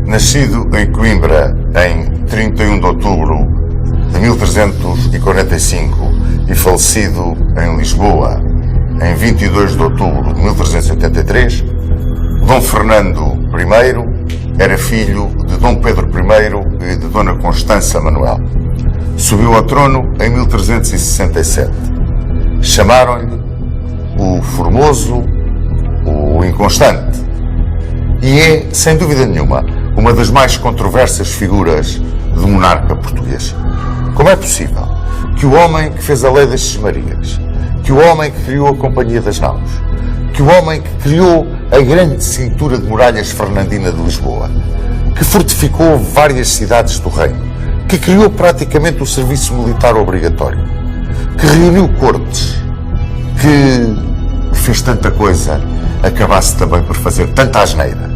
Nascido em Coimbra em 31 de outubro de 1345 e falecido em Lisboa em 22 de outubro de 1383, Dom Fernando I era filho de Dom Pedro I e de Dona Constança Manuel. Subiu ao trono em 1367. Chamaram-lhe o Formoso, o Inconstante, e é, sem dúvida nenhuma, uma das mais controversas figuras do monarca português. Como é possível que o homem que fez a lei das Sesmarias, que o homem que criou a Companhia das Naus, que o homem que criou a grande cintura de muralhas fernandina de Lisboa, que fortificou várias cidades do reino, que criou praticamente o serviço militar obrigatório, que reuniu cortes, que fez tanta coisa, acabasse também por fazer tanta asneira?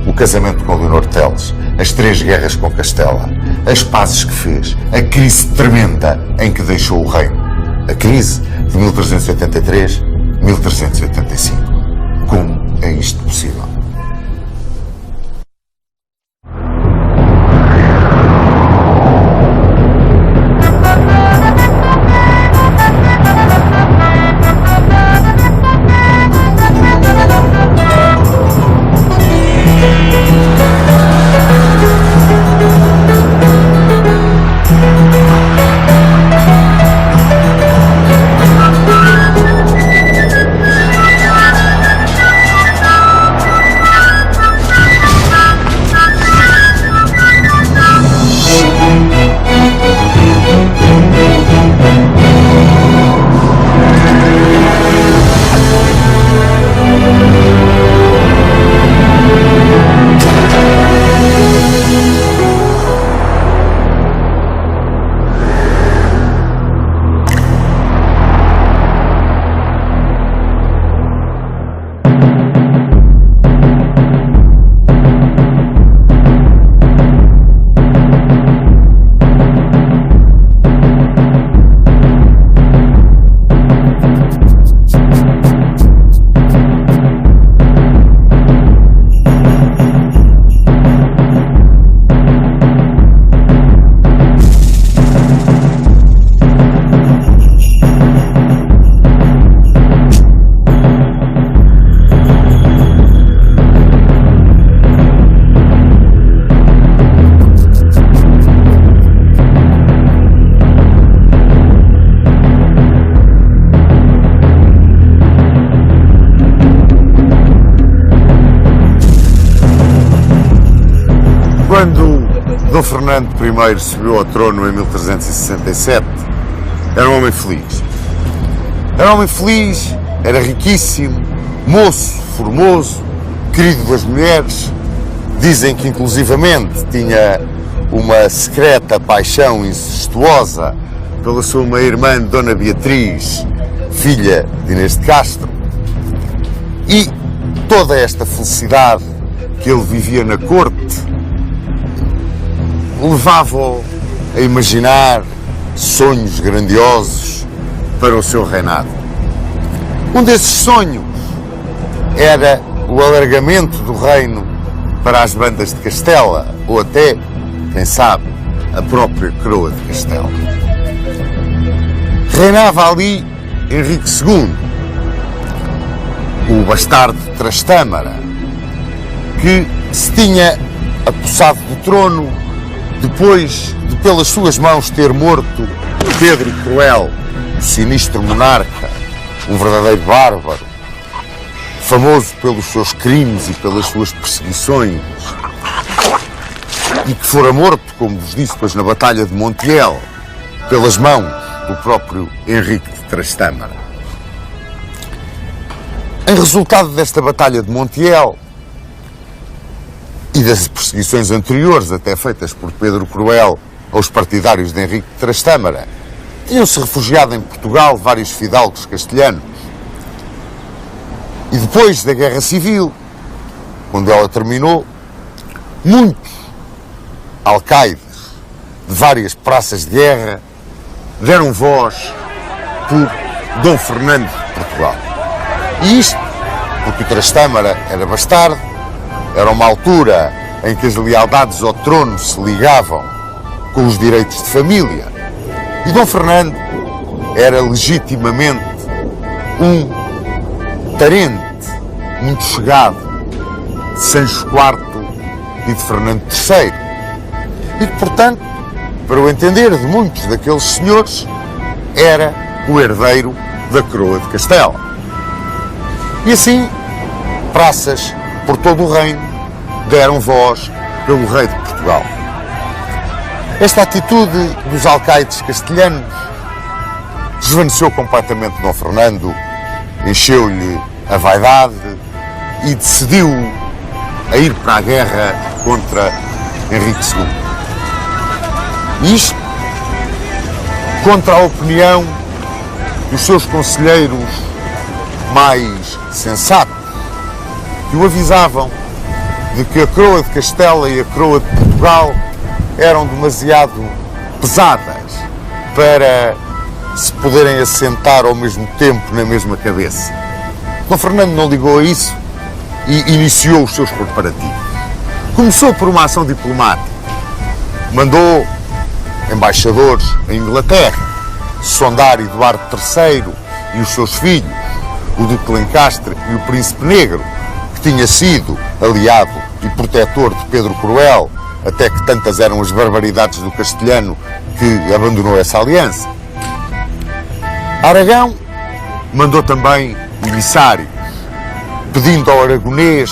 O casamento com Leonor Teles, as 3 guerras com Castela, as pazes que fez, a crise tremenda em que deixou o reino. A crise de 1383-1385. Como é isto possível? Quando Dom Fernando I subiu ao trono em 1367, era um homem feliz. Era um homem feliz, era riquíssimo, moço, formoso, querido das mulheres. Dizem que inclusivamente tinha uma secreta paixão incestuosa pela sua meia-irmã Dona Beatriz, filha de Inês de Castro. E toda esta felicidade que ele vivia na corte levava-o a imaginar sonhos grandiosos para o seu reinado. Um desses sonhos era o alargamento do reino para as bandas de Castela, ou até, quem sabe, a própria coroa de Castela. Reinava ali Henrique II, o bastardo de Trastâmara, que se tinha apossado do trono depois de, pelas suas mãos, ter morto Pedro Cruel, o sinistro monarca, um verdadeiro bárbaro, famoso pelos seus crimes e pelas suas perseguições, e que fora morto, como vos disse, depois na Batalha de Montiel, pelas mãos do próprio Henrique de Trastâmara. Em resultado desta Batalha de Montiel e das perseguições anteriores, até feitas por Pedro Cruel aos partidários de Henrique de Trastâmara, tinham-se refugiado em Portugal vários fidalgos castelhanos. E depois da Guerra Civil, quando ela terminou, muitos alcaides de várias praças de guerra deram voz por Dom Fernando de Portugal. E isto porque o Trastâmara era bastardo, era uma altura em que as lealdades ao trono se ligavam com os direitos de família. E Dom Fernando era legitimamente um parente muito chegado de Sancho IV e de Fernando III. E que, portanto, para o entender de muitos daqueles senhores, era o herdeiro da coroa de Castela. E assim, praças por todo o reino deram voz pelo rei de Portugal. Esta atitude dos alcaides castelhanos desvaneceu completamente Dom Fernando, encheu-lhe a vaidade e decidiu a ir para a guerra contra Henrique II. Isto contra a opinião dos seus conselheiros mais sensatos, que o avisavam de que a coroa de Castela e a coroa de Portugal eram demasiado pesadas para se poderem assentar ao mesmo tempo na mesma cabeça. Dom Fernando não ligou a isso e iniciou os seus preparativos. Começou por uma ação diplomática. Mandou embaixadores em Inglaterra sondar Eduardo III e os seus filhos, o Duque de Lencastre e o Príncipe Negro, que tinha sido aliado e protetor de Pedro Cruel, até que tantas eram as barbaridades do castelhano que abandonou essa aliança. Aragão mandou também emissários, pedindo ao aragonês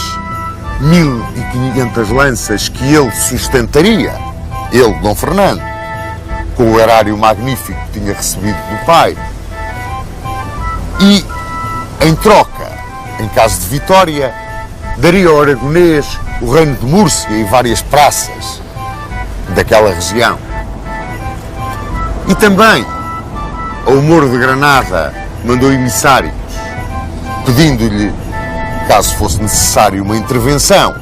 1500 lanças que ele sustentaria, ele, Dom Fernando, com o erário magnífico que tinha recebido do pai. E, em troca, em caso de vitória, daria ao aragonês o reino de Múrcia e várias praças daquela região. E também, ao Moro de Granada, mandou emissários, pedindo-lhe, caso fosse necessário uma intervenção,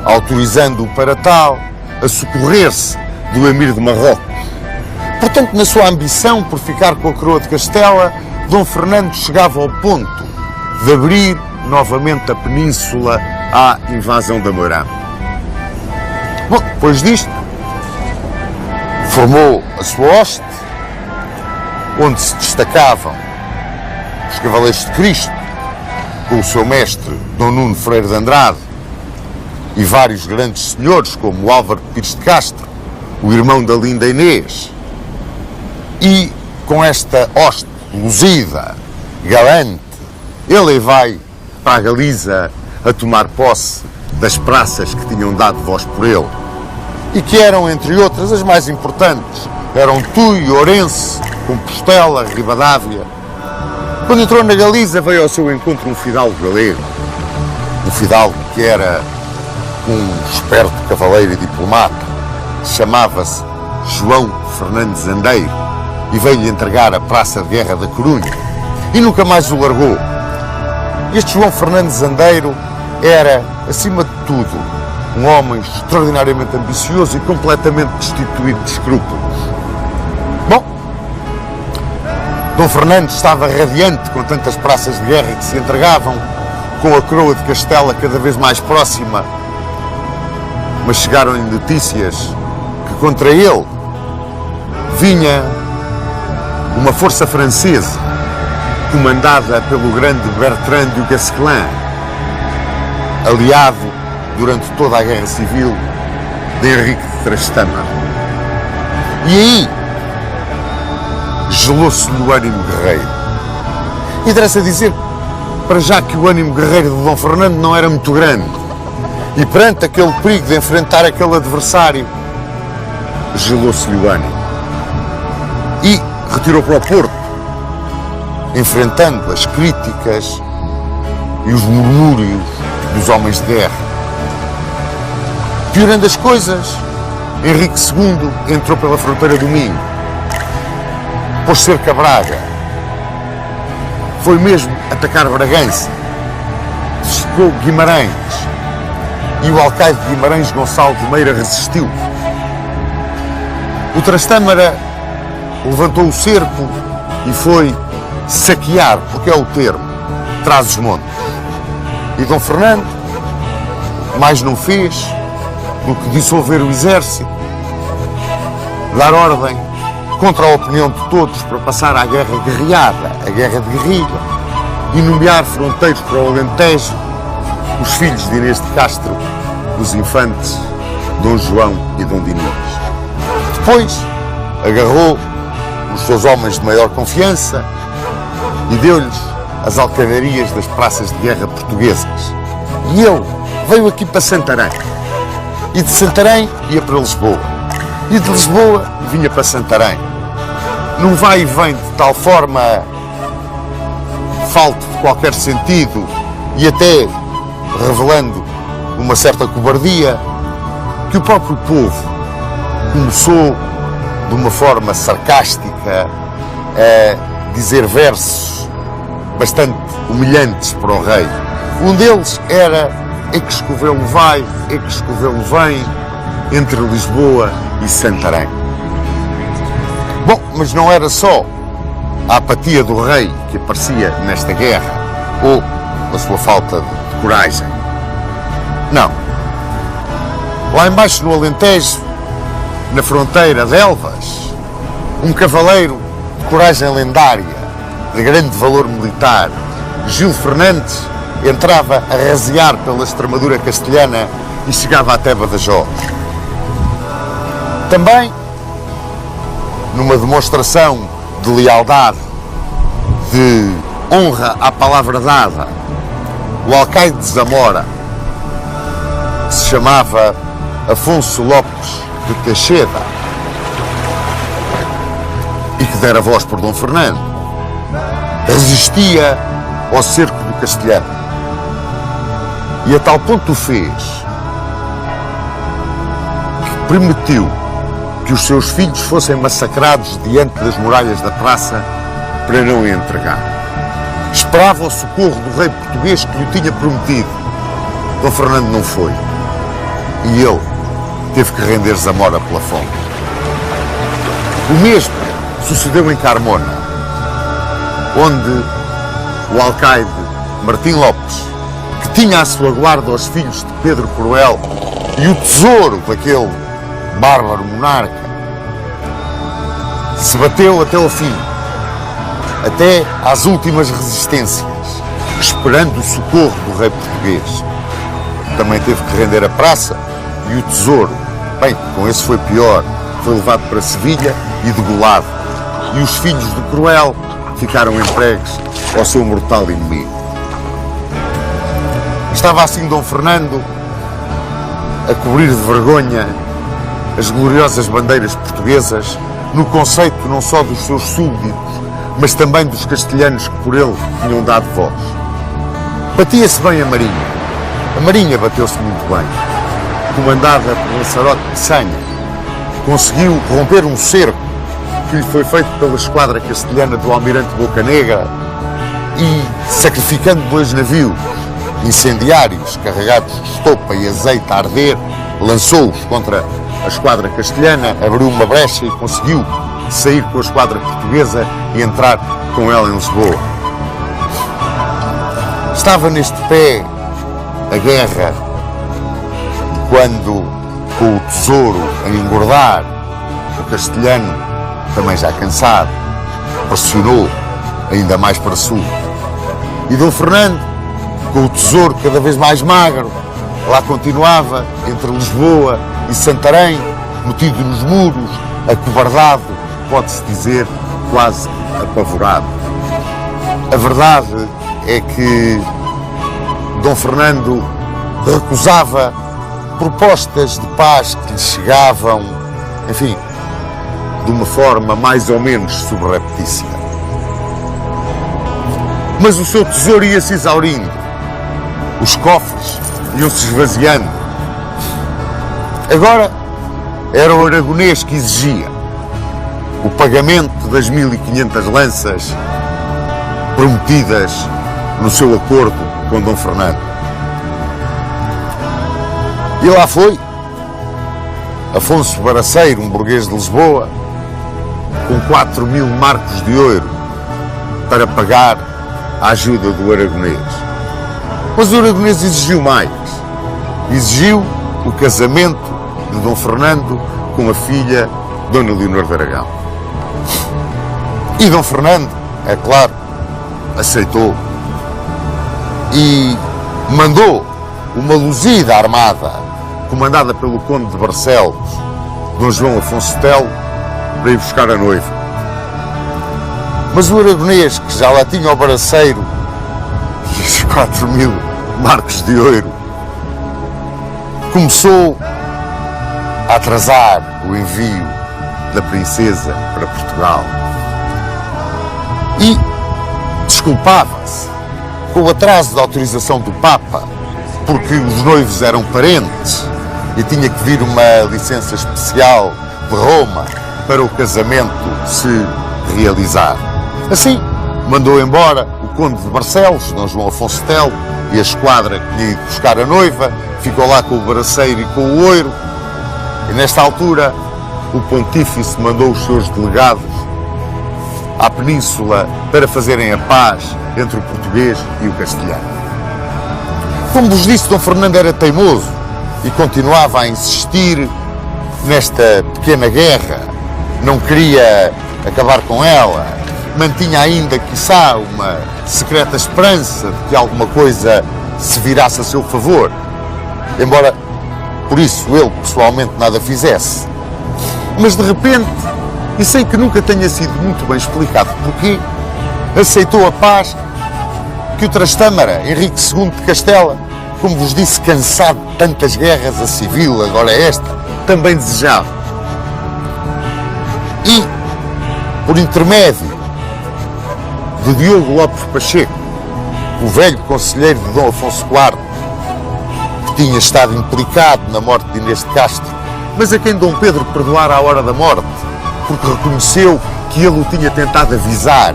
autorizando-o para tal a socorrer-se do Emir de Marrocos. Portanto, na sua ambição por ficar com a coroa de Castela, Dom Fernando chegava ao ponto de abrir novamente a península à invasão da Moirã. Bom, depois disto, formou a sua hoste, onde se destacavam os Cavaleiros de Cristo, com o seu mestre, Dom Nuno Freire de Andrade, e vários grandes senhores, como o Álvaro Pires de Castro, o irmão da linda Inês. E com esta hoste luzida, galante, ele vai para a Galiza a tomar posse das praças que tinham dado voz por ele e que eram, entre outras, as mais importantes. Eram Tui, Ourense, Compostela, Ribadávia. Quando entrou na Galiza, veio ao seu encontro um fidalgo galego. Um fidalgo que era um esperto cavaleiro e diplomata. Chamava-se João Fernandes Andeiro e veio-lhe entregar a Praça de Guerra da Corunha. E nunca mais o largou. Este João Fernandes Andeiro era, acima de tudo, um homem extraordinariamente ambicioso e completamente destituído de escrúpulos. Bom, Dom Fernando estava radiante com tantas praças de guerra que se entregavam, com a coroa de Castela cada vez mais próxima, mas chegaram-lhe notícias que contra ele vinha uma força francesa comandada pelo grande Bertrand du Guesclin, aliado durante toda a Guerra Civil de Henrique de Trastamara. E aí gelou-se-lhe o ânimo guerreiro. Interessa dizer, para já, que o ânimo guerreiro de Dom Fernando não era muito grande. E perante aquele perigo de enfrentar aquele adversário, gelou-se-lhe o ânimo. E retirou para o Porto, enfrentando as críticas e os murmúrios dos homens de guerra. Piorando as coisas, Henrique II entrou pela fronteira do Minho, pôs cerca a Braga, foi mesmo atacar Bragança, chegou Guimarães e o alcaide de Guimarães, Gonçalo de Meira, resistiu. O Trastâmara levantou o cerco e foi saquear, porque é o termo, Trás-os-Montes. E Dom Fernando mais não fez do que dissolver o exército, dar ordem contra a opinião de todos para passar à guerra guerreada, a guerra de guerrilha, e nomear fronteiros para o Alentejo, os filhos de Inês de Castro, os infantes Dom João e Dom Dinis. Depois agarrou os seus homens de maior confiança e deu-lhes as alcadarias das praças de guerra portuguesas. E ele veio aqui para Santarém. E de Santarém ia para Lisboa. E de Lisboa vinha para Santarém. Num vai e vem de tal forma falto de qualquer sentido e até revelando uma certa cobardia, que o próprio povo começou de uma forma sarcástica a dizer versos bastante humilhantes para o rei. Um deles era: é que Escovelo vai, é que Escovelo vem, entre Lisboa e Santarém. Bom, mas não era só a apatia do rei que aparecia nesta guerra, ou a sua falta de coragem. Não. Lá embaixo no Alentejo, na fronteira de Elvas, um cavaleiro de coragem lendária, de grande valor militar, Gil Fernandes, entrava a rasear pela Extremadura castelhana e chegava até Badajoz. Também, numa demonstração de lealdade, de honra à palavra dada, o alcaide de Zamora, que se chamava Afonso Lopes de Teixeira e que dera voz por Dom Fernando, resistia ao cerco do castelhano. E a tal ponto o fez que permitiu que os seus filhos fossem massacrados diante das muralhas da praça para não o entregar. Esperava o socorro do rei português que lhe tinha prometido. Dom Fernando não foi. E ele teve que render Zamora pela fome. O mesmo sucedeu em Carmona, onde o alcaide Martim Lopes, que tinha à sua guarda os filhos de Pedro Cruel e o tesouro daquele bárbaro monarca, se bateu até ao fim, até às últimas resistências, esperando o socorro do rei português. Também teve que render a praça e o tesouro. Bem, com esse foi pior. Foi levado para Sevilha e degolado. E os filhos de Cruel ficaram entregues ao seu mortal inimigo. Estava assim Dom Fernando a cobrir de vergonha as gloriosas bandeiras portuguesas no conceito não só dos seus súbditos, mas também dos castelhanos que por ele tinham dado voz. Batia-se bem a Marinha. A Marinha bateu-se muito bem. Comandada por Lançarote de Sanha, conseguiu romper um cerco que lhe foi feito pela esquadra castelhana do almirante Bocanegra e, sacrificando 2 navios incendiários carregados de estopa e azeite a arder, lançou-os contra a esquadra castelhana, abriu uma brecha e conseguiu sair com a esquadra portuguesa e entrar com ela em Lisboa. Estava neste pé a guerra quando, com o tesouro a engordar, o castelhano, também já cansado, pressionou ainda mais para sul. E Dom Fernando, com o tesouro cada vez mais magro, lá continuava entre Lisboa e Santarém, metido nos muros, acovardado, pode-se dizer, quase apavorado. A verdade é que Dom Fernando recusava propostas de paz que lhe chegavam, enfim, de uma forma mais ou menos subreptícia. Mas o seu tesouro ia-se exaurindo, os cofres iam-se esvaziando. Agora era o aragonês que exigia o pagamento das 1500 lanças prometidas no seu acordo com Dom Fernando. E lá foi Afonso Baraceiro, um burguês de Lisboa, com 4.000 marcos de ouro para pagar a ajuda do aragonês. Mas o aragonês exigiu mais. Exigiu o casamento de Dom Fernando com a filha Dona Leonor de Aragão. E Dom Fernando, é claro, aceitou e mandou uma luzida armada comandada pelo conde de Barcelos, Dom João Afonso Telo, para ir buscar a noiva. Mas o aragonês, que já lá tinha o baraceiro e os 4.000 marcos de ouro, começou a atrasar o envio da princesa para Portugal. E desculpava-se com o atraso da autorização do Papa, porque os noivos eram parentes e tinha que vir uma licença especial de Roma para o casamento se realizar. Assim, mandou embora o conde de Barcelos, Dom João Afonso Telo, e a esquadra que ia buscar a noiva, ficou lá com o baraceiro e com o ouro, e nesta altura o pontífice mandou os seus delegados à península para fazerem a paz entre o português e o castelhano. Como vos disse, Dom Fernando era teimoso e continuava a insistir nesta pequena guerra, não queria acabar com ela, mantinha ainda, quiçá, uma secreta esperança de que alguma coisa se virasse a seu favor, embora por isso ele pessoalmente nada fizesse. Mas de repente, e sem que nunca tenha sido muito bem explicado porquê, aceitou a paz que o Trastâmara, Henrique II de Castela, como vos disse, cansado de tantas guerras a civil, agora esta, também desejava. E, por intermédio de Diogo Lopes Pacheco, o velho conselheiro de Dom Afonso IV, que tinha estado implicado na morte de Inês de Castro, mas a quem Dom Pedro perdoara à hora da morte, porque reconheceu que ele o tinha tentado avisar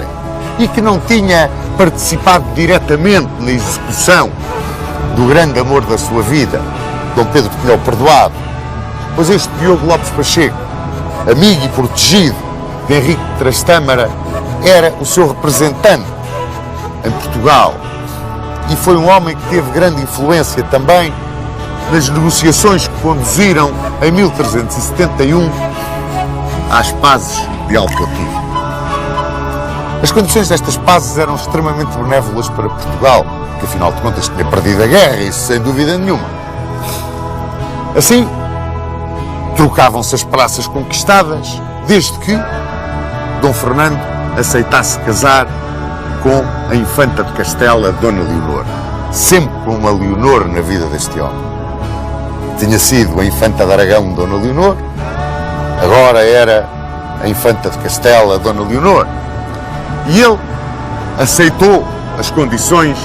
e que não tinha participado diretamente na execução do grande amor da sua vida. Dom Pedro tinha-o perdoado, pois este Diogo Lopes Pacheco, amigo e protegido de Henrique de Trastâmara, era o seu representante em Portugal e foi um homem que teve grande influência também nas negociações que conduziram em 1371 às pazes de Alcotim. As condições destas pazes eram extremamente benévolas para Portugal, que afinal de contas tinha perdido a guerra, isso sem dúvida nenhuma. Assim, trocavam-se as praças conquistadas, desde que Dom Fernando aceitasse casar com a infanta de Castela, Dona Leonor. Sempre com uma Leonor na vida deste homem. Tinha sido a infanta de Aragão, Dona Leonor, agora era a infanta de Castela, Dona Leonor. E ele aceitou as condições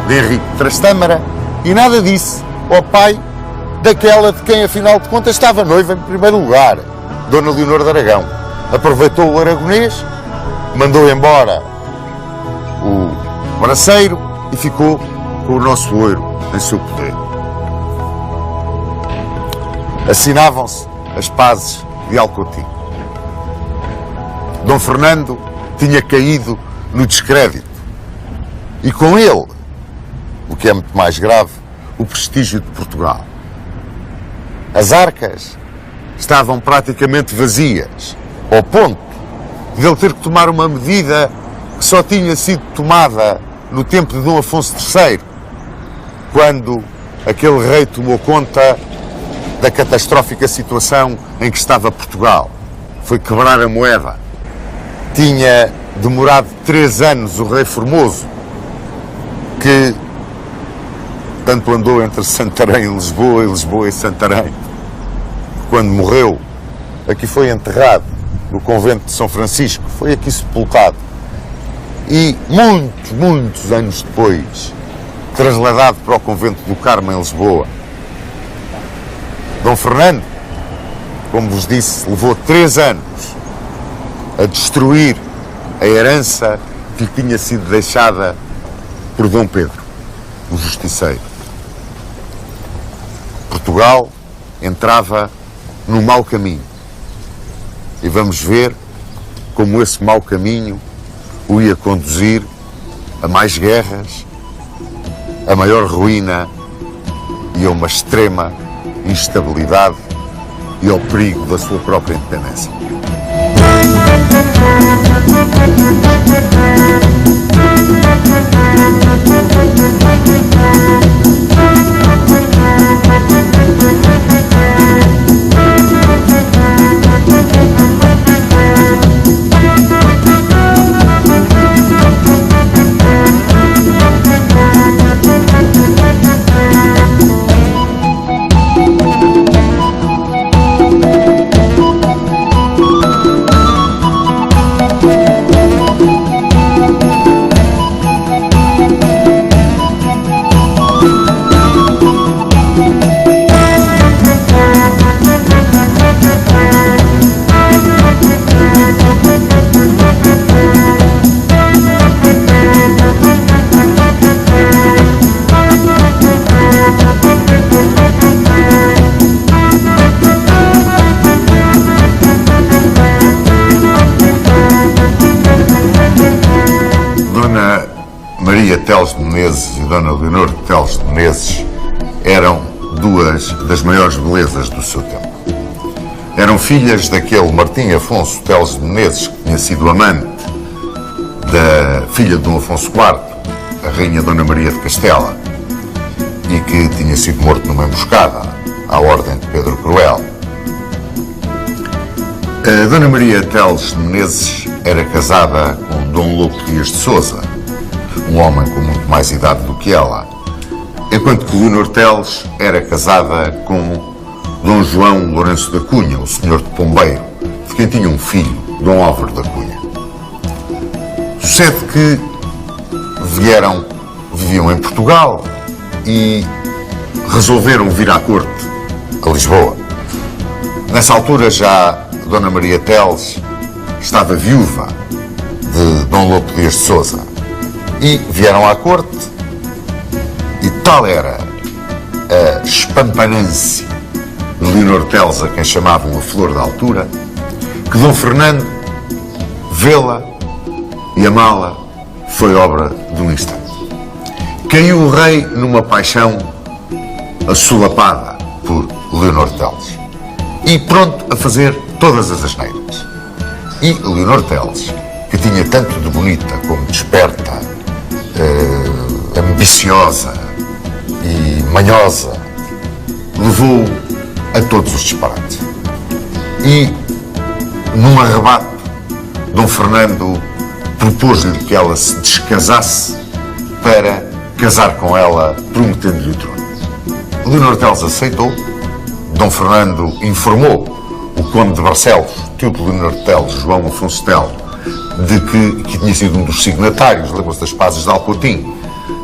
de Henrique de Trastâmara e nada disse ao pai daquela de quem, afinal de contas, estava noiva em primeiro lugar, Dona Leonor de Aragão. Aproveitou o aragonês, mandou embora o braceiro e ficou com o nosso ouro em seu poder. Assinavam-se as pazes de Alcotim. Dom Fernando tinha caído no descrédito e com ele, o que é muito mais grave, o prestígio de Portugal. As arcas estavam praticamente vazias, ao ponto de ele ter que tomar uma medida que só tinha sido tomada no tempo de Dom Afonso III, quando aquele rei tomou conta da catastrófica situação em que estava Portugal. Foi quebrar a moeda. Tinha demorado 3 anos o rei Formoso, que tanto andou entre Santarém e Lisboa e Santarém. Quando morreu, aqui foi enterrado, no convento de São Francisco, foi aqui sepultado. E muitos anos depois, trasladado para o convento do Carmo em Lisboa. Dom Fernando, como vos disse, levou 3 anos a destruir a herança que lhe tinha sido deixada por Dom Pedro, o Justiceiro. Portugal entrava num mau caminho. E vamos ver como esse mau caminho o ia conduzir a mais guerras, a maior ruína e a uma extrema instabilidade e ao perigo da sua própria independência. Maria Teles de Menezes e Dona Leonor Teles de Menezes eram duas das maiores belezas do seu tempo. Eram filhas daquele Martim Afonso Teles de Menezes, que tinha sido amante da filha de Dom Afonso IV, a rainha Dona Maria de Castela, e que tinha sido morto numa emboscada à ordem de Pedro Cruel. A Dona Maria Teles de Menezes era casada com Dom Lopo Dias de Sousa, um homem com muito mais idade do que ela, enquanto que Leonor Teles era casada com Dom João Lourenço da Cunha, o senhor de Pombeiro, de quem tinha um filho, Dom Álvaro da Cunha. Sucede que viviam em Portugal e resolveram vir à corte, a Lisboa. Nessa altura já Dona Maria Teles estava viúva de Dom Lopo Dias de Sousa. E vieram à corte e tal era a espampanância de Leonor Teles, a quem chamavam a flor da altura, que Dom Fernando, vê-la e amá-la, foi obra de um instante. Caiu o rei numa paixão assolapada por Leonor Teles e pronto a fazer todas as asneiras. E Leonor Teles, que tinha tanto de bonita como desperta, ambiciosa e manhosa, levou a todos os disparates. E, num arrebato, Dom Fernando propôs-lhe que ela se descasasse para casar com ela, prometendo-lhe o trono. Leonor Teles aceitou. Dom Fernando informou o conde de Barcelos, tio de Leonor Teles, João Afonso Teles, de que tinha sido um dos signatários, lembram-se das pazes de Alcotim,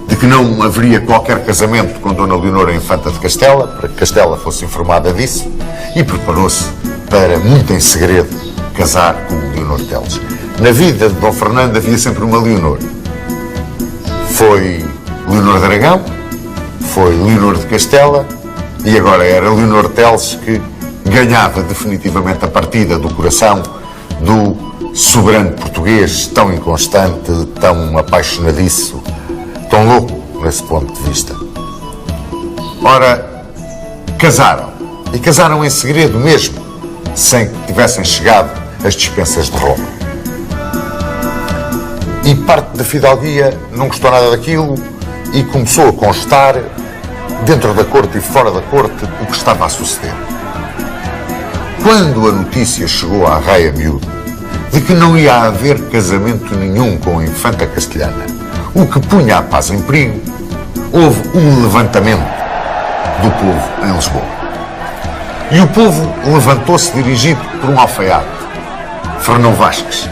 de que não haveria qualquer casamento com Dona Leonor, a infanta de Castela, para que Castela fosse informada disso, e preparou-se para, muito em segredo, casar com Leonor Teles. Na vida de Dom Fernando havia sempre uma Leonor. Foi Leonor de Aragão, foi Leonor de Castela, e agora era Leonor Teles que ganhava definitivamente a partida do coração do soberano português, tão inconstante, tão apaixonadiço, tão louco nesse ponto de vista. Ora, casaram. E casaram em segredo mesmo, sem que tivessem chegado as dispensas de Roma. E parte da fidalguia não gostou nada daquilo e começou a constar, dentro da corte e fora da corte, o que estava a suceder. Quando a notícia chegou à raia miúda de que não ia haver casamento nenhum com a infanta castelhana, o que punha a paz em perigo, houve um levantamento do povo em Lisboa. E o povo levantou-se dirigido por um alfaiate, Fernão Vasques,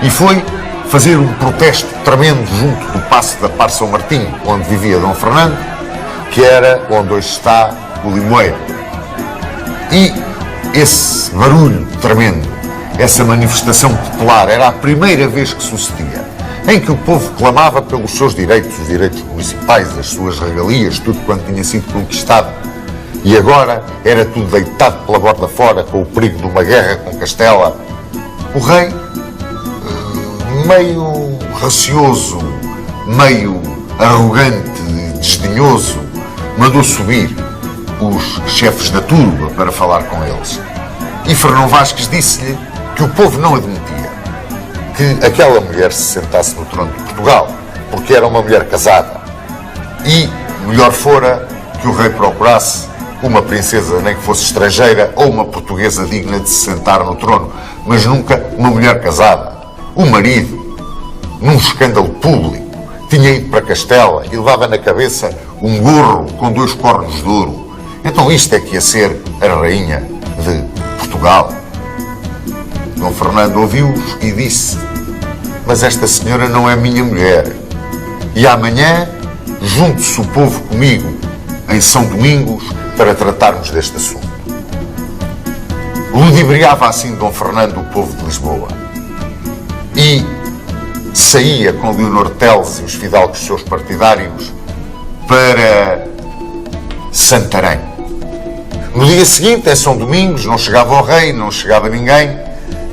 e foi fazer um protesto tremendo junto do Paço da Par São Martim, onde vivia Dom Fernando, que era onde hoje está o Limoeiro. E esse barulho tremendo, essa manifestação popular, era a primeira vez que sucedia, em que o povo clamava pelos seus direitos, os direitos municipais, as suas regalias, tudo quanto tinha sido conquistado. E agora era tudo deitado pela borda fora, com o perigo de uma guerra com Castela. O rei, meio racioso, meio arrogante, desdenhoso, mandou subir os chefes da turba para falar com eles. E Fernão Vasques disse-lhe que o povo não admitia que aquela mulher se sentasse no trono de Portugal, porque era uma mulher casada. E melhor fora que o rei procurasse uma princesa, nem que fosse estrangeira, ou uma portuguesa digna de se sentar no trono, mas nunca uma mulher casada. O marido, num escândalo público, tinha ido para Castela e levava na cabeça um gorro com 2 cornos de ouro. Então isto é que ia ser a rainha de Portugal. Dom Fernando ouviu-os e disse: mas esta senhora não é minha mulher. E amanhã junte-se o povo comigo em São Domingos para tratarmos deste assunto. Ludibriava assim Dom Fernando o povo de Lisboa e saía com Leonor Teles e os fidalgos seus partidários para Santarém. No dia seguinte, em São Domingos, não chegava o rei, não chegava ninguém,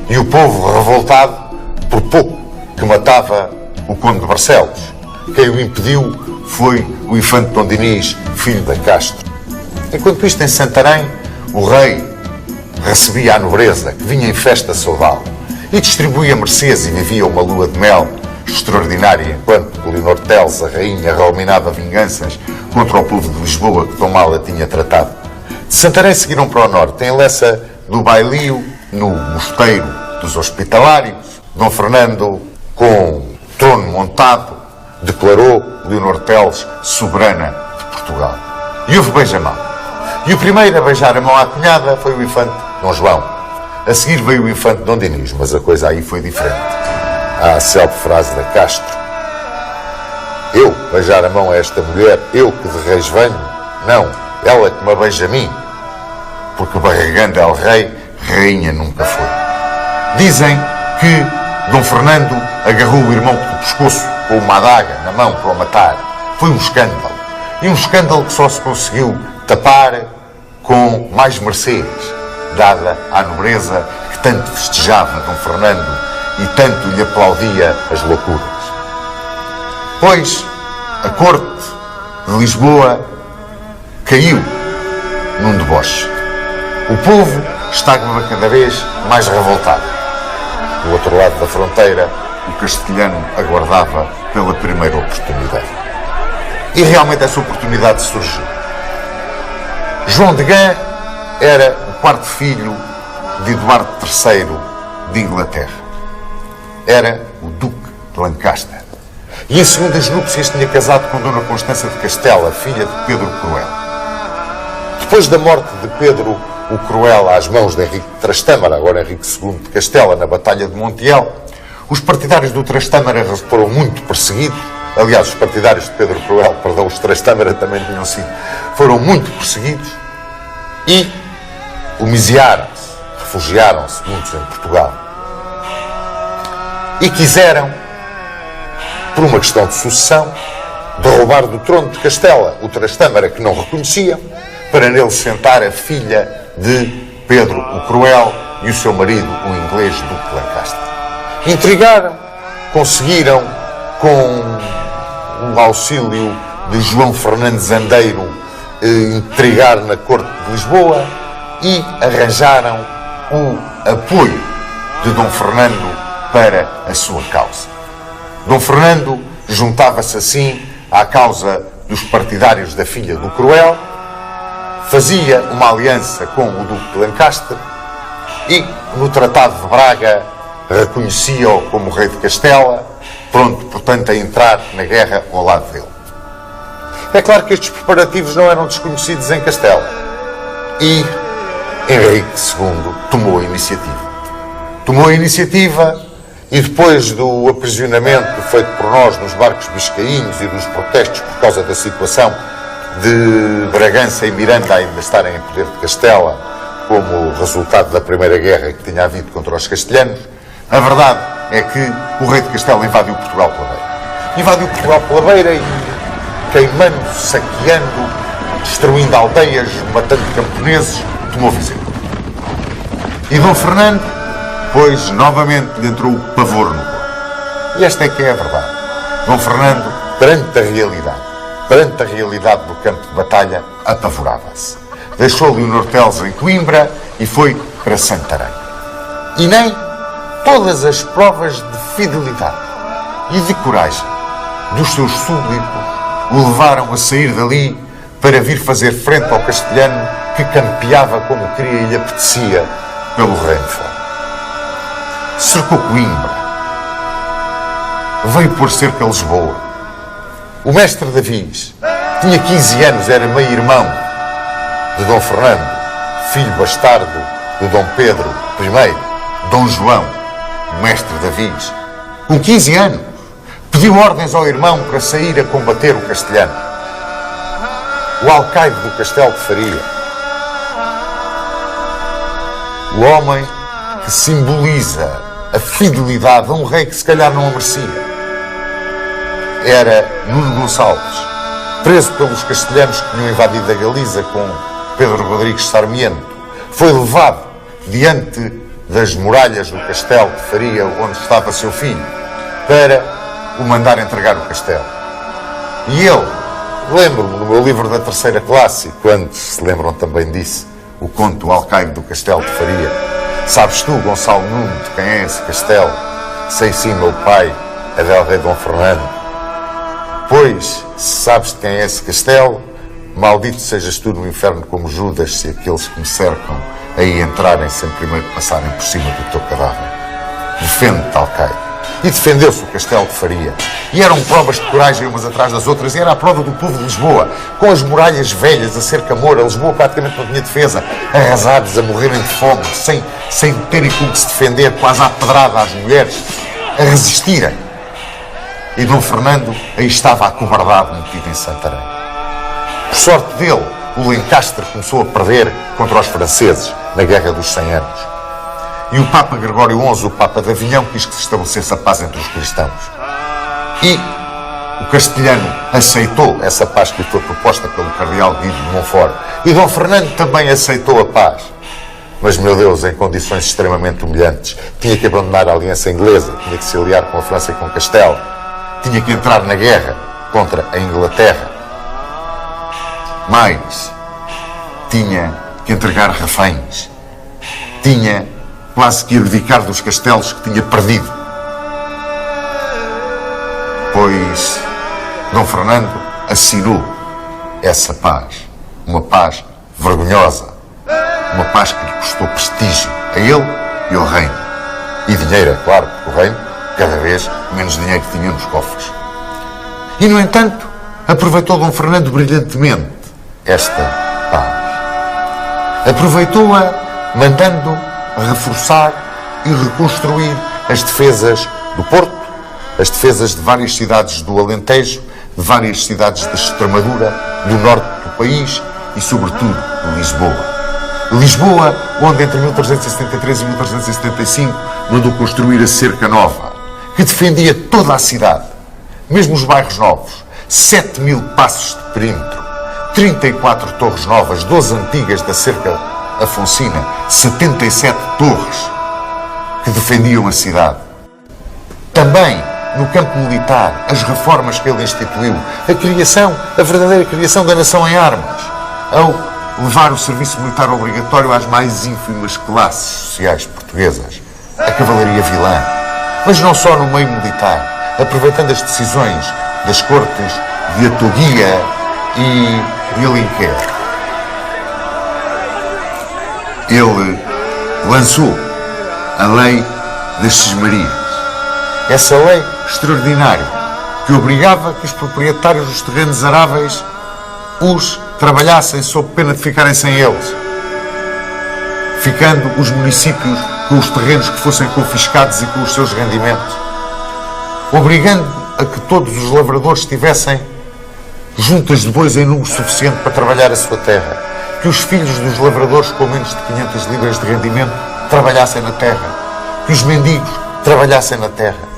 e o povo revoltado, por pouco que matava o conde de Barcelos. Quem o impediu foi o infante Dom Dinis, filho da Castro. Enquanto isto, em Santarém, o rei recebia a nobreza, que vinha em festa saudal, e distribuía mercês e vivia uma lua de mel extraordinária, enquanto Leonor Teles, a rainha, reminava vinganças contra o povo de Lisboa, que tão mal a tinha tratado. De Santarém seguiram para o norte, em Lessa do Bailio, no mosteiro dos Hospitalários. Dom Fernando, com trono montado, declarou Leonor Teles soberana de Portugal. E houve beijamão. E o primeiro a beijar a mão à cunhada foi o infante Dom João. A seguir veio o infante Dom Dinis, mas a coisa aí foi diferente. Há a célebre frase da Castro: eu beijar a mão a esta mulher, eu que de reis venho? Não, ela que me beija a mim, porque barrigando el rei, rainha nunca foi. Dizem que Dom Fernando agarrou o irmão pelo pescoço com uma adaga na mão para o matar. Foi um escândalo. E um escândalo que só se conseguiu tapar com mais mercês, dada à nobreza que tanto festejava Dom Fernando e tanto lhe aplaudia as loucuras. Pois a corte de Lisboa caiu num deboche. O povo estava cada vez mais revoltado. Do outro lado da fronteira, o castelhano aguardava pela primeira oportunidade. E realmente essa oportunidade surgiu. João de Gaulle era o 4º filho de Eduardo III de Inglaterra. Era o Duque de Lancaster. E em segundas núpcias tinha casado com Dona Constança de Castela, filha de Pedro o Cruel. Depois da morte de Pedro o Cruel às mãos de Henrique de Trastâmara, agora Henrique II de Castela, na Batalha de Montiel, os partidários do Trastâmara foram muito perseguidos. Aliás, os partidários de Pedro o Cruel, perdão, os Trastâmara também tinham sido, foram muito perseguidos e humilharam-se, refugiaram-se muitos em Portugal. E quiseram, por uma questão de sucessão, derrubar do trono de Castela o Trastâmara, que não reconheciam, para nele sentar a filha de Pedro o Cruel e o seu marido, o inglês Duque de Lancaster. Intrigaram, conseguiram, com o auxílio de João Fernandes Andeiro, intrigar na corte de Lisboa e arranjaram o apoio de Dom Fernando para a sua causa. Dom Fernando juntava-se assim à causa dos partidários da filha do Cruel, fazia uma aliança com o Duque de Lancaster e, no Tratado de Braga, reconhecia-o como rei de Castela, pronto, portanto, a entrar na guerra ao lado dele. É claro que estes preparativos não eram desconhecidos em Castela e Henrique II tomou a iniciativa. Tomou a iniciativa e, depois do aprisionamento feito por nós nos barcos biscaínos e dos protestos por causa da situação de Bragança e Miranda ainda estarem em poder de Castela, como resultado da primeira guerra que tinha havido contra os castelhanos, a verdade é que o rei de Castela invadiu Portugal pela beira. Invadiu Portugal pela beira e, queimando, saqueando, destruindo aldeias, matando camponeses, tomou Viseu. E Dom Fernando, pois, novamente lhe entrou o pavor no corpo. E esta é que é a verdade. Dom Fernando, perante a realidade do campo de batalha, apavorava-se. Deixou Leonor Teles em Coimbra e foi para Santarém. E nem todas as provas de fidelidade e de coragem dos seus súbditos o levaram a sair dali para vir fazer frente ao castelhano que campeava como queria e lhe apetecia pelo reino fora. Cercou Coimbra, veio pôr cerca a Lisboa. O mestre Davis tinha 15 anos, era meio-irmão de Dom Fernando, filho bastardo de Dom Pedro I, Dom João, o mestre Davis. Com 15 anos, pediu ordens ao irmão para sair a combater o castelhano. O alcaide do Castelo de Faria. O homem que simboliza a fidelidade a um rei que se calhar não a merecia. Era Nuno Gonçalves, preso pelos castelhanos que tinham invadido a Galiza com Pedro Rodrigues Sarmiento. Foi levado diante das muralhas do Castelo de Faria, onde estava seu filho, para o mandar entregar o castelo. E ele, lembro-me no meu livro da terceira classe, quando se lembram também disso, o conto O Alcaide do Castelo de Faria. Sabes tu, Gonçalo Nuno, de quem é esse castelo? Sei sim, meu pai, Adel Rei Dom Fernando. Pois, se sabes de quem é esse castelo, maldito sejas tu no inferno como Judas, se aqueles que me cercam aí entrarem sem primeiro passarem por cima do teu cadáver. Defende-te, Alcaide. E defendeu-se o Castelo de Faria. E eram provas de coragem umas atrás das outras. E era a prova do povo de Lisboa, com as muralhas velhas a cerca moura. Lisboa praticamente não tinha defesa. Arrasados, a morrerem de fome, sem terem como se defender, quase à pedrada às mulheres, a resistirem. E Dom Fernando aí estava acovardado, metido em Santarém. Por sorte dele, o Lencastre começou a perder contra os franceses na Guerra dos 100 Anos. E o Papa Gregório XI, o Papa de Avignon, quis que se estabelecesse a paz entre os cristãos. E o castelhano aceitou essa paz que lhe foi proposta pelo cardeal Guido de Montfort. E Dom Fernando também aceitou a paz. Mas, meu Deus, em condições extremamente humilhantes. Tinha que abandonar a aliança inglesa, tinha que se aliar com a França e com Castelo. Tinha que entrar na guerra contra a Inglaterra. Mas tinha que entregar reféns. Tinha quase que abdicar dos castelos que tinha perdido. Pois Dom Fernando assinou essa paz. Uma paz vergonhosa. Uma paz que lhe custou prestígio a ele e ao reino. E dinheiro, é claro, porque o reino cada vez menos dinheiro tinha nos cofres. E, no entanto, aproveitou Dom Fernando brilhantemente esta paz. Aproveitou-a mandando reforçar e reconstruir as defesas do Porto, as defesas de várias cidades do Alentejo, de várias cidades da Extremadura, do norte do país e, sobretudo, de Lisboa. Lisboa, onde entre 1373 e 1375 mandou construir a Cerca Nova, que defendia toda a cidade, mesmo os bairros novos, 7.000 passos de perímetro, 34 torres novas, 12 antigas da Cerca Afonsina, 77 torres que defendiam a cidade. Também, no campo militar, as reformas que ele instituiu, a verdadeira criação da nação em armas, ao levar o serviço militar obrigatório às mais ínfimas classes sociais portuguesas, a cavalaria vilã. Mas não só no meio militar, aproveitando as decisões das cortes de Atoguia e de Alenquer. Ele lançou a lei das Cismarias. Essa lei extraordinária que obrigava que os proprietários dos terrenos aráveis os trabalhassem sob pena de ficarem sem eles, ficando os municípios com os terrenos que fossem confiscados e com os seus rendimentos, obrigando a que todos os lavradores tivessem juntas de bois em número suficiente para trabalhar a sua terra, que os filhos dos lavradores com menos de 500 libras de rendimento trabalhassem na terra, que os mendigos trabalhassem na terra,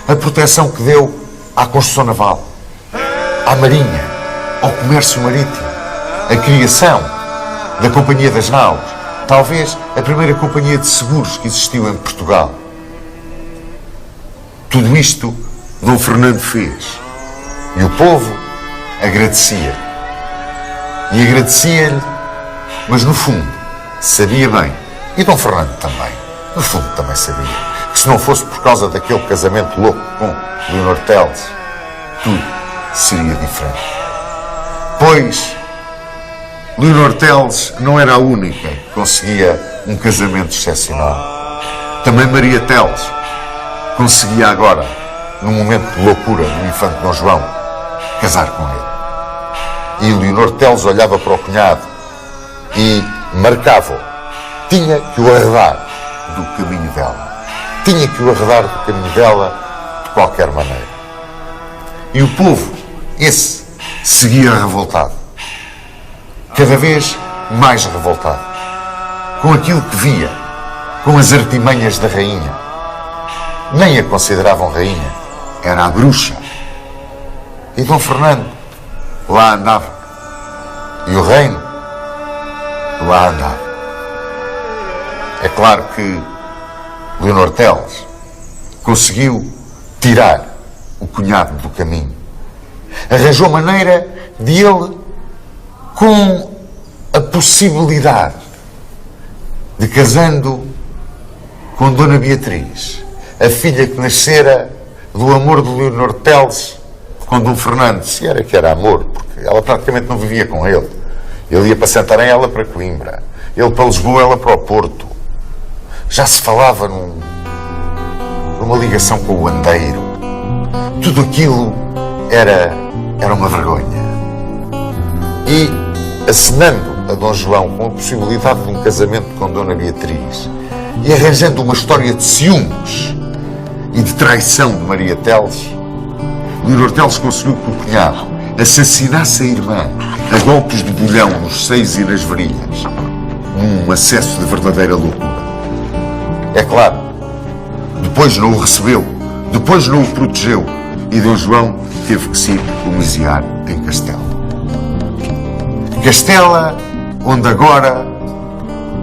a proteção que deu à construção naval, à marinha, ao comércio marítimo, a criação da Companhia das Naus, talvez a primeira companhia de seguros que existiu em Portugal. Tudo isto Dom Fernando fez. E o povo agradecia. E agradecia-lhe, mas no fundo sabia bem E Dom Fernando também, no fundo também sabia, que se não fosse por causa daquele casamento louco com Leonor Teles, tudo seria diferente. Pois Leonor Teles não era a única que conseguia um casamento excepcional. Também Maria Teles conseguia agora, num momento de loucura do infante Dom João, casar com ele. E Leonor Teles olhava para o cunhado e marcava-o. Tinha que o arredar do caminho dela. Tinha que o arredar do caminho dela de qualquer maneira. E o povo, esse, seguia revoltado. Cada vez mais revoltado. Com aquilo que via, com as artimanhas da rainha. Nem a consideravam rainha, era a bruxa. E Dom Fernando lá andava. E o reino lá andava. É claro que Leonor Teles conseguiu tirar o cunhado do caminho. Arranjou maneira de ele, com a possibilidade de, casando com Dona Beatriz, a filha que nascera do amor de Leonor Teles com Dom Fernando, se era que era amor, porque ela praticamente não vivia com ele. Ele ia para Santarém, ela para Coimbra. Ele para Lisboa, ela para o Porto. Já se falava numa ligação com o Andeiro. Tudo aquilo era uma vergonha. E, acenando a Dom João com a possibilidade de um casamento com Dona Beatriz e arranjando uma história de ciúmes e de traição de Maria Teles, Leonor Teles conseguiu que o cunhado assassinasse a irmã a golpes de bolhão nos seios e nas virilhas, num acesso de verdadeira loucura. É claro, depois não o recebeu, depois não o protegeu e Dom João teve que se refugiar em Castela. Castela, onde agora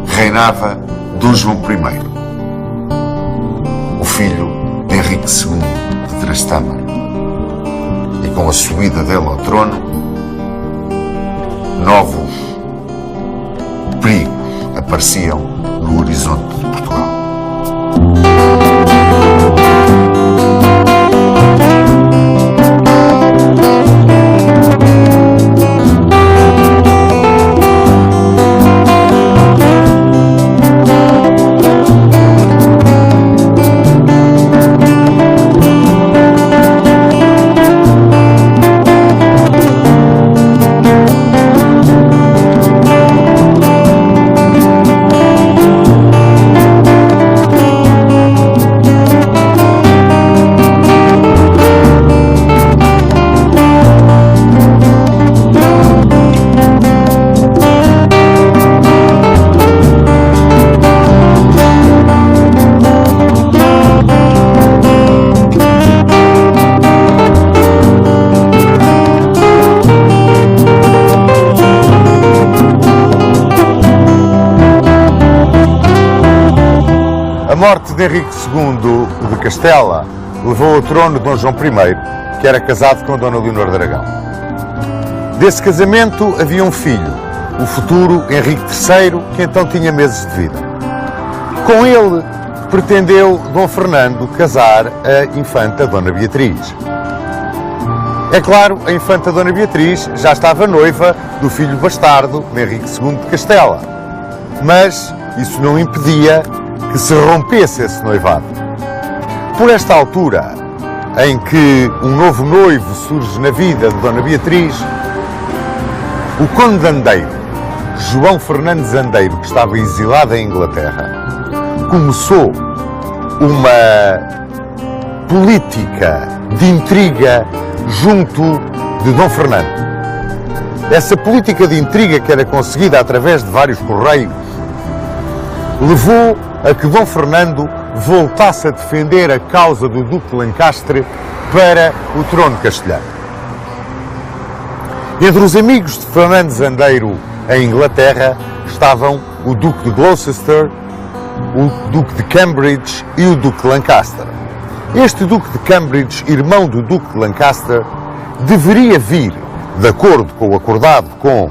reinava Dom João I, o filho de Henrique II de Trastámara. E com a subida dele ao trono, novos perigos apareciam no horizonte de Portugal. A morte de Henrique II de Castela levou ao trono Dom João I, que era casado com Dona Leonor de Aragão. Desse casamento havia um filho, o futuro Henrique III, que então tinha meses de vida. Com ele pretendeu Dom Fernando casar a infanta Dona Beatriz. É claro, a infanta Dona Beatriz já estava noiva do filho bastardo de Henrique II de Castela, mas isso não impedia que se rompesse esse noivado. Por esta altura, em que um novo noivo surge na vida de Dona Beatriz, o conde de Andeiro, João Fernandes Andeiro, que estava exilado em Inglaterra, começou uma política de intriga junto de Dom Fernando. Essa política de intriga, que era conseguida através de vários correios, levou a que Dom Fernando voltasse a defender a causa do Duque de Lancaster para o trono castelhano. Entre os amigos de Fernandes Andeiro em Inglaterra estavam o Duque de Gloucester, o Duque de Cambridge e o Duque de Lancaster. Este Duque de Cambridge, irmão do Duque de Lancaster, deveria vir, de acordo com o acordado com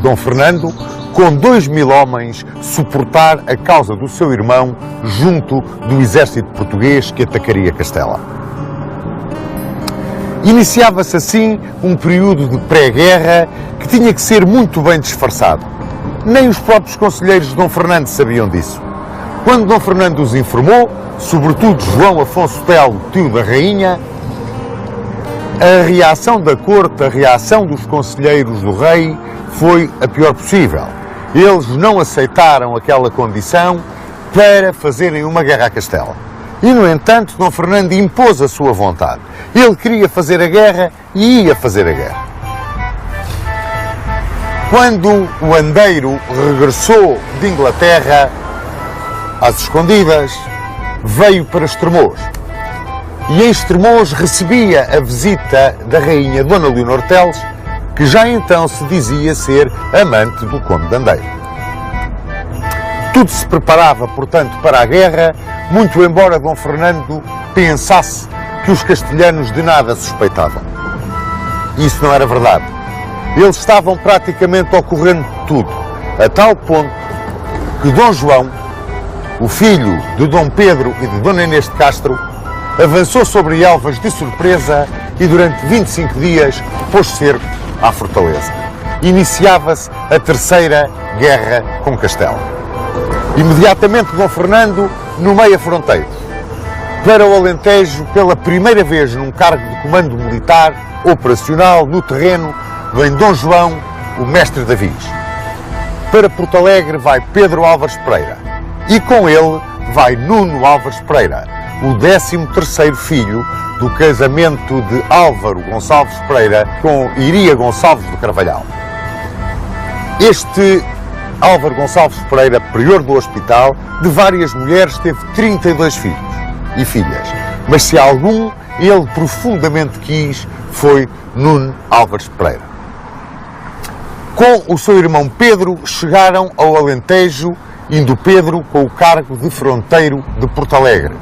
Dom Fernando, com 2.000 homens, suportar a causa do seu irmão junto do exército português que atacaria Castela. Iniciava-se assim um período de pré-guerra que tinha que ser muito bem disfarçado. Nem os próprios conselheiros de Dom Fernando sabiam disso. Quando Dom Fernando os informou, sobretudo João Afonso Telo, tio da rainha, a reação da corte, a reação dos conselheiros do rei foi a pior possível. Eles não aceitaram aquela condição para fazerem uma guerra a Castela. E, no entanto, Dom Fernando impôs a sua vontade. Ele queria fazer a guerra e ia fazer a guerra. Quando o Andeiro regressou de Inglaterra, às escondidas, veio para Estremoz. E em Estremoz recebia a visita da rainha Dona Leonor Teles, que já então se dizia ser amante do Conde de Andeiro. Tudo se preparava, portanto, para a guerra, muito embora Dom Fernando pensasse que os castelhanos de nada suspeitavam. Isso não era verdade. Eles estavam praticamente ao corrente de tudo, a tal ponto que Dom João, o filho de Dom Pedro e de Dona Inês de Castro, avançou sobre Elvas de surpresa e durante 25 dias pôs cerco à fortaleza. Iniciava-se a Terceira Guerra com Castela. Imediatamente Dom Fernando nomeia fronteiros. Para o Alentejo, pela primeira vez num cargo de comando militar operacional no terreno, vem Dom João, o mestre Davis. Para Porto Alegre vai Pedro Álvares Pereira e com ele vai Nuno Álvares Pereira, o 13º filho do casamento de Álvaro Gonçalves Pereira com Iria Gonçalves do Carvalhal. Este Álvaro Gonçalves Pereira, prior do hospital, de várias mulheres, teve 32 filhos e filhas, mas se algum ele profundamente quis foi Nuno Álvares Pereira. Com o seu irmão Pedro chegaram ao Alentejo, indo Pedro com o cargo de fronteiro de Porto Alegre.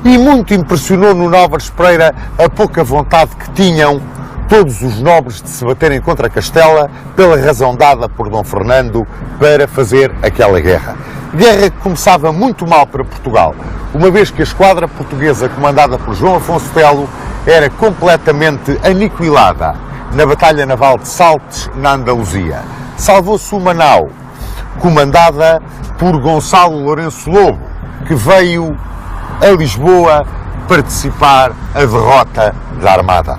E muito impressionou Nuno Álvares Pereira a pouca vontade que tinham todos os nobres de se baterem contra Castela pela razão dada por Dom Fernando para fazer aquela guerra. Guerra que começava muito mal para Portugal, uma vez que a esquadra portuguesa comandada por João Afonso Telo era completamente aniquilada na Batalha Naval de Saltes, na Andaluzia. Salvou-se uma nau comandada por Gonçalo Lourenço Lobo, que veio a Lisboa participar a derrota da Armada.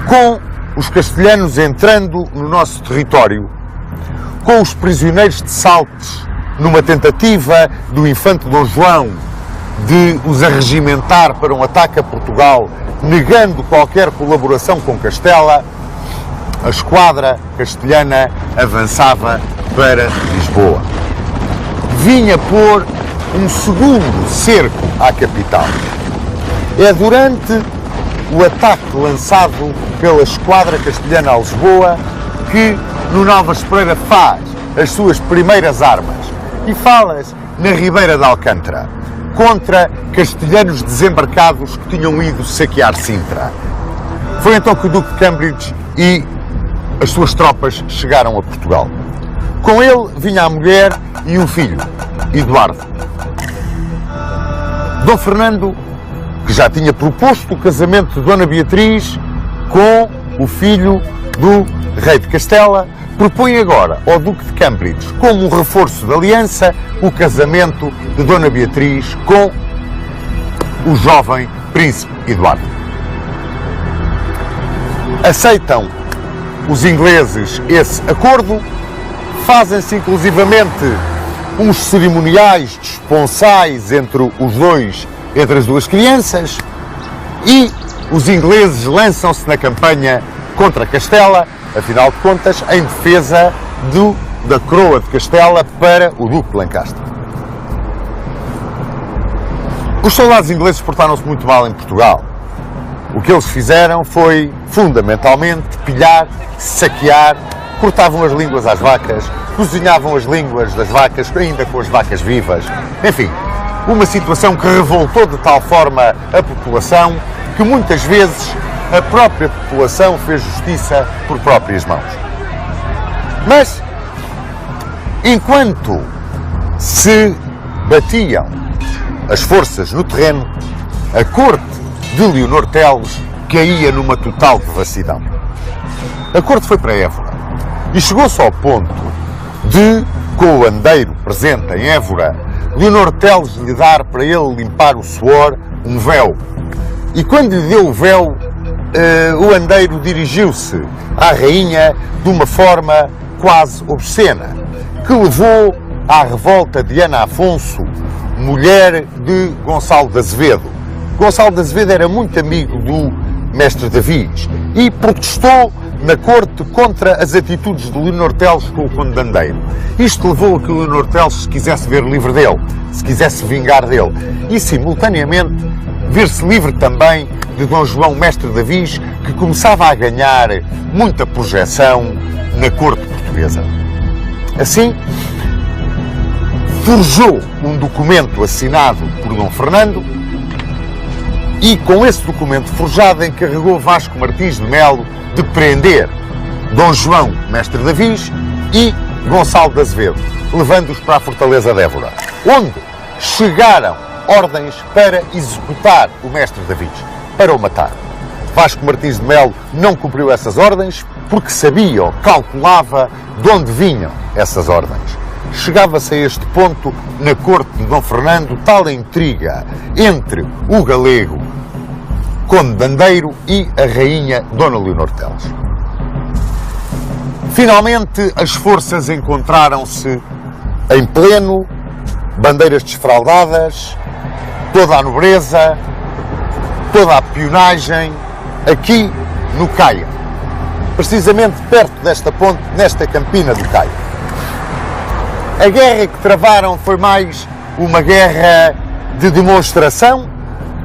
Com os castelhanos entrando no nosso território, com os prisioneiros de Saltes, numa tentativa do infante Dom João de os arregimentar para um ataque a Portugal, negando qualquer colaboração com Castela, a esquadra castelhana avançava para Lisboa. Vinha pôr um segundo cerco à capital. É durante o ataque lançado pela esquadra castelhana a Lisboa que Nuno Álvares Pereira faz as suas primeiras armas e faz na Ribeira de Alcântara contra castelhanos desembarcados que tinham ido saquear Sintra. Foi então que o Duque de Cambridge e as suas tropas chegaram a Portugal. Com ele vinha a mulher e um filho, Eduardo. Dom Fernando, que já tinha proposto o casamento de Dona Beatriz com o filho do rei de Castela, propõe agora ao Duque de Cambridge, como um reforço da aliança, o casamento de Dona Beatriz com o jovem príncipe Eduardo. Aceitam os ingleses esse acordo, fazem-se inclusivamente uns cerimoniais desponsais entre as duas crianças, e os ingleses lançam-se na campanha contra Castela, afinal de contas, em defesa da coroa de Castela para o Duque de Lancaster. Os soldados ingleses portaram-se muito mal em Portugal. O que eles fizeram foi, fundamentalmente, pilhar, saquear, cortavam as línguas às vacas, cozinhavam as línguas das vacas, ainda com as vacas vivas. Enfim, uma situação que revoltou de tal forma a população que muitas vezes a própria população fez justiça por próprias mãos. Mas Enquanto se batiam as forças no terreno, a corte de Leonor Teles caía numa total devassidão. A corte foi para Évora e chegou-se ao ponto de, com o andeiro presente em Évora, Leonor Teles lhe dar para ele limpar o suor um véu. E quando lhe deu o véu, o andeiro dirigiu-se à rainha de uma forma quase obscena, que levou à revolta de Ana Afonso, mulher de Gonçalo de Azevedo. Gonçalo de Azevedo era muito amigo do mestre Davis e protestou na corte contra as atitudes de Leonor Teles com o conde de Andeiro. Isto levou a que Leonor Teles se quisesse ver livre dele, se quisesse vingar dele e, simultaneamente, ver-se livre também de Dom João Mestre Davis, que começava a ganhar muita projeção na corte portuguesa. Assim, forjou um documento assinado por Dom Fernando e, com esse documento forjado, encarregou Vasco Martins de Melo de prender Dom João Mestre Davis e Gonçalo de Azevedo, levando-os para a fortaleza de Évora, onde chegaram ordens para executar o Mestre Davis, para o matar. Vasco Martins de Melo não cumpriu essas ordens porque sabia ou calculava de onde vinham essas ordens. Chegava-se a este ponto, na corte de Dom Fernando, tal intriga entre o galego conde de Andeiro e a rainha Dona Leonor Teles. Finalmente, as forças encontraram-se em pleno, bandeiras desfraldadas, toda a nobreza, toda a peonagem, aqui no Caia, precisamente perto desta ponte, nesta campina do Caia. A guerra que travaram foi mais uma guerra de demonstração,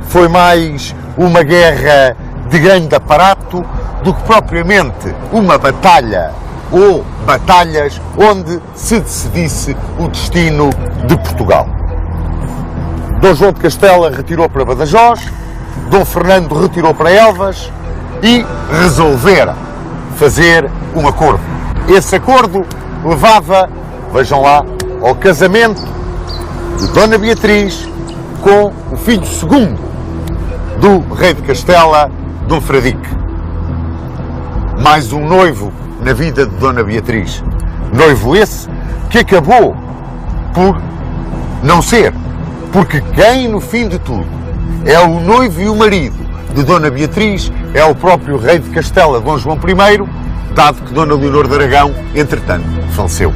foi mais uma guerra de grande aparato do que propriamente uma batalha ou batalhas onde se decidisse o destino de Portugal. Dom João de Castela retirou para Badajoz, Dom Fernando retirou para Elvas e resolveram fazer um acordo. Esse acordo levava, vejam lá, ao casamento de Dona Beatriz com o filho segundo do rei de Castela, Dom Fradique. Mais um noivo na vida de Dona Beatriz. Noivo esse que acabou por não ser, porque quem, no fim de tudo, é o noivo e o marido de Dona Beatriz é o próprio rei de Castela, Dom João I, dado que Dona Leonor de Aragão, entretanto, faleceu.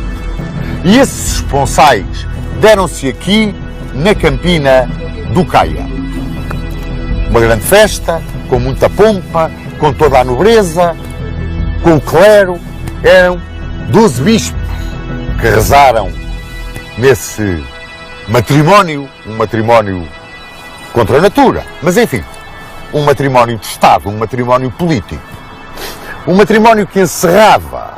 E esses esponsais deram-se aqui na campina do Caia. Uma grande festa, com muita pompa, com toda a nobreza, com o clero. Eram 12 bispos que rezaram nesse matrimónio, um matrimónio contra a natura, mas enfim, um matrimónio de Estado, um matrimónio político. Um matrimónio que encerrava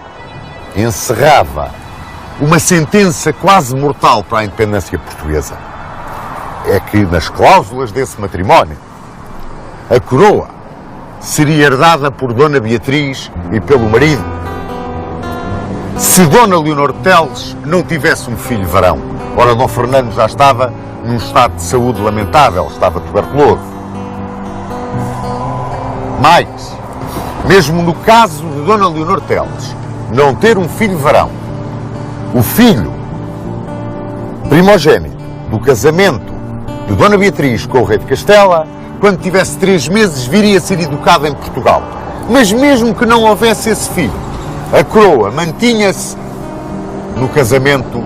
uma sentença quase mortal para a independência portuguesa. É que nas cláusulas desse matrimónio, a coroa seria herdada por Dona Beatriz e pelo marido se Dona Leonor Teles não tivesse um filho varão. Ora, Dom Fernando já estava num estado de saúde lamentável, estava tuberculoso. Mas, mesmo no caso de Dona Leonor Teles não ter um filho varão, o filho primogênito do casamento de Dona Beatriz com o rei de Castela, quando tivesse 3 meses, viria a ser educado em Portugal. Mas mesmo que não houvesse esse filho, a coroa mantinha-se no casamento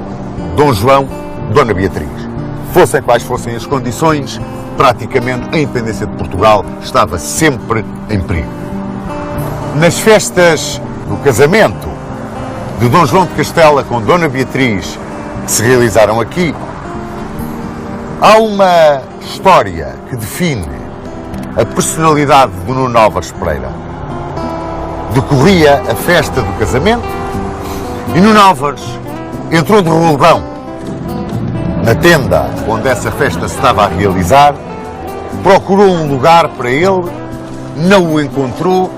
Dom João, Dona Beatriz. Fossem quais fossem as condições, praticamente a independência de Portugal estava sempre em perigo. Nas festas do casamento de Dom João de Castela com Dona Beatriz, que se realizaram aqui, há uma história que define a personalidade de Nuno Álvares Pereira. Decorria a festa do casamento e Nuno Álvares entrou de roldão na tenda onde essa festa se estava a realizar, procurou um lugar para ele, não o encontrou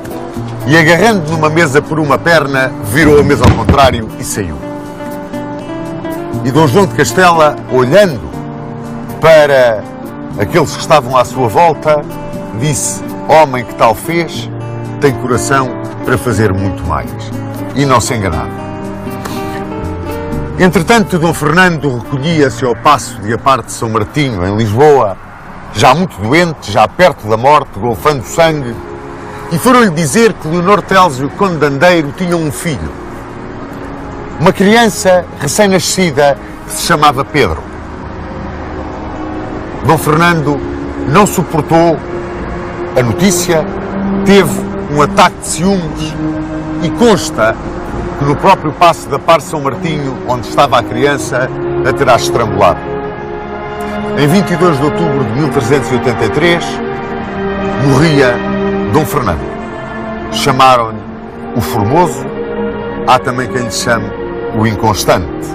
e, agarrando numa mesa por uma perna, virou a mesa ao contrário e saiu. E Dom João de Castela, olhando para aqueles que estavam à sua volta, disse: homem que tal fez, tem coração para fazer muito mais. E não se enganava. Entretanto, Dom Fernando recolhia-se ao paço de Apar de São Martinho, em Lisboa, já muito doente, já perto da morte, golfando sangue, e foram-lhe dizer que Leonor Teles e o Conde de Andeiro tinham um filho, uma criança recém-nascida que se chamava Pedro. Dom Fernando não suportou a notícia, teve um ataque de ciúmes e consta que no próprio paço de Apar de São Martinho, onde estava a criança, a terá estrangulado. Em 22 de outubro de 1383, morria Dom Fernando. Chamaram-lhe o Formoso, há também quem lhe chame o Inconstante.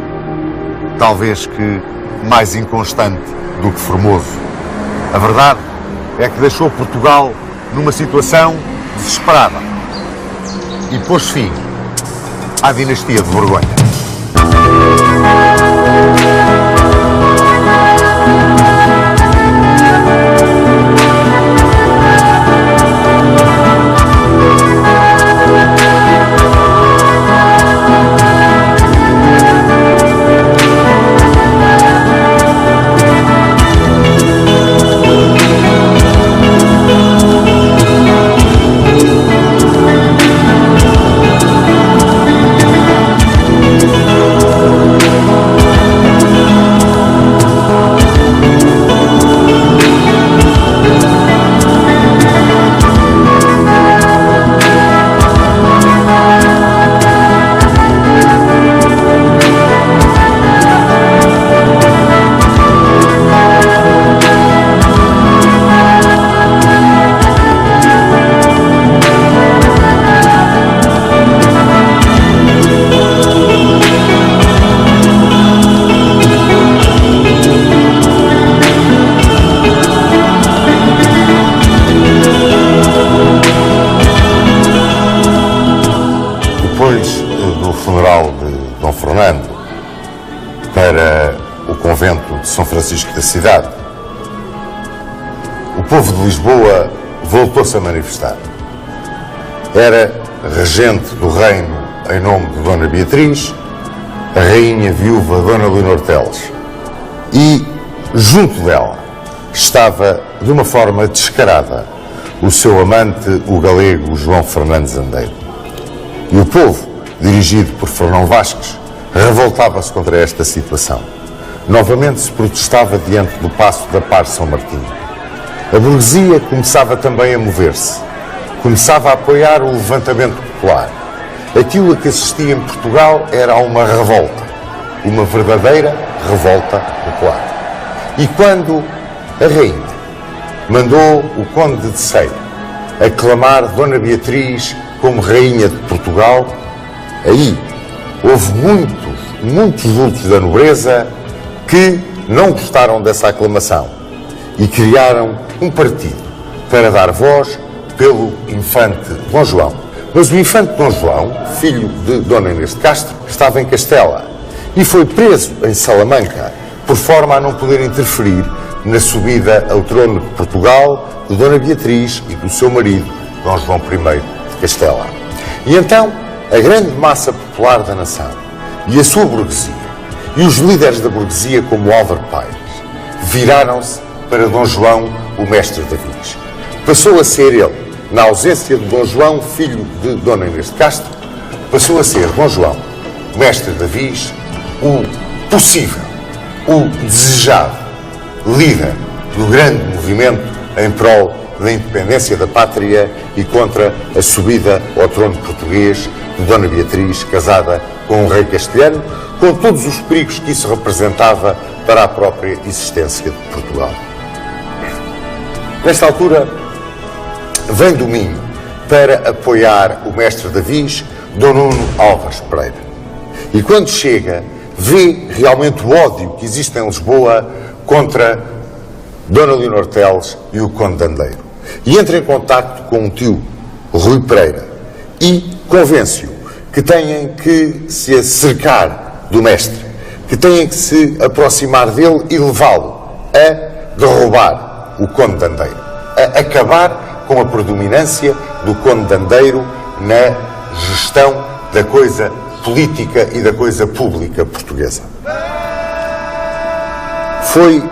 Talvez que mais inconstante do que formoso. A verdade é que deixou Portugal numa situação desesperada e pôs fim à dinastia de Borgonha. Depois do funeral de Dom Fernando para o convento de São Francisco da cidade, o povo de Lisboa voltou-se a manifestar. Era regente do reino em nome de Dona Beatriz, a rainha viúva Dona Leonor Teles, e junto dela estava, de uma forma descarada, o seu amante, o galego João Fernandes Andeiro. E o povo, dirigido por Fernão Vasques, revoltava-se contra esta situação. Novamente se protestava diante do paço de Apar de São Martinho. A burguesia começava também a mover-se. Começava a apoiar o levantamento popular. Aquilo a que assistia em Portugal era uma revolta. Uma verdadeira revolta popular. E quando a rainha mandou o Conde de Ceia aclamar Dona Beatriz como rainha de Portugal, aí houve muitos vultos da nobreza que não gostaram dessa aclamação e criaram um partido para dar voz pelo infante Dom João. Mas o infante Dom João, filho de Dona Inês de Castro, estava em Castela e foi preso em Salamanca, por forma a não poder interferir na subida ao trono de Portugal de Dona Beatriz e do seu marido, Dom João I de Castela. E então, a grande massa popular da nação e a sua burguesia, e os líderes da burguesia como Álvaro Pais, viraram-se para Dom João, o mestre Davis. Passou a ser ele, na ausência de Dom João, filho de Dona Inês de Castro, passou a ser Dom João, mestre Davis, o possível, o desejado líder do grande movimento em prol da independência da pátria e contra a subida ao trono português de Dona Beatriz, casada com um rei castelhano, com todos os perigos que isso representava para a própria existência de Portugal. Nesta altura, vem do Minho para apoiar o mestre Davis, Dom Nuno Álvares Pereira. E quando chega, vê realmente o ódio que existe em Lisboa contra Dona Leonor Teles e o Conde de Andeiro. E entra em contacto com um tio, Rui Pereira, e convence-o que têm que se acercar do mestre que têm que se aproximar dele e levá-lo a derrubar o Conde de Andeiro, a acabar com a predominância do Conde de Andeiro na gestão da coisa política e da coisa pública portuguesa. Foi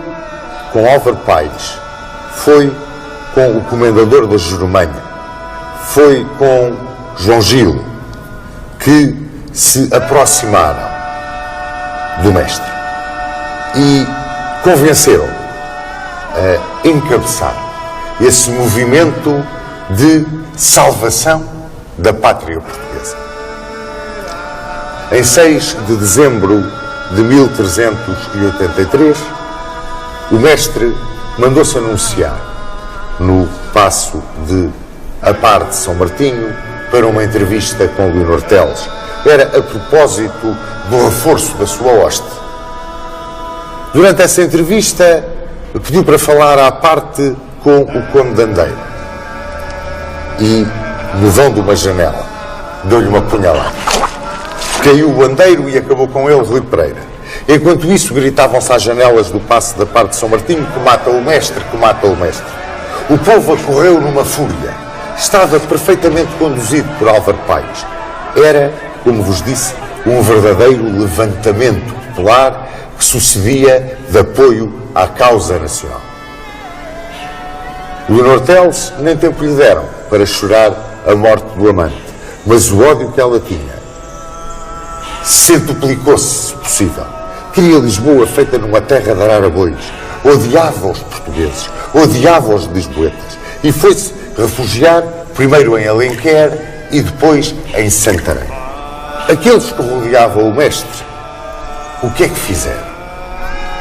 com Álvaro Paes, foi com o Comendador da Jerumanha, foi com João Gil que se aproximaram do mestre e convenceram a encabeçar esse movimento de salvação da pátria portuguesa. Em 6 de dezembro de 1383, o mestre mandou-se anunciar no paço de Apar de São Martinho para uma entrevista com Leonor Teles. Era a propósito do reforço da sua hoste. Durante essa entrevista, pediu para falar à parte com o Conde de Andeiro e, no vão de uma janela, deu-lhe uma punhalada. Caiu o Andeiro e acabou com ele Rui Pereira. Enquanto isso, gritavam-se às janelas do paço da parte de São Martinho: que mata o mestre, que mata o mestre. O povo acorreu numa fúria. Estava perfeitamente conduzido por Álvaro Paes. Era, como vos disse, um verdadeiro levantamento popular que sucedia de apoio à causa nacional. Leonor Teles nem tempo lhe deram para chorar a morte do amante, mas o ódio que ela tinha centuplicou-se, se possível. Queria Lisboa feita numa terra de ararabões, odiava os portugueses, odiava os lisboetas e foi-se refugiar primeiro em Alenquer e depois em Santarém. Aqueles que rodeavam o mestre, o que é que fizeram?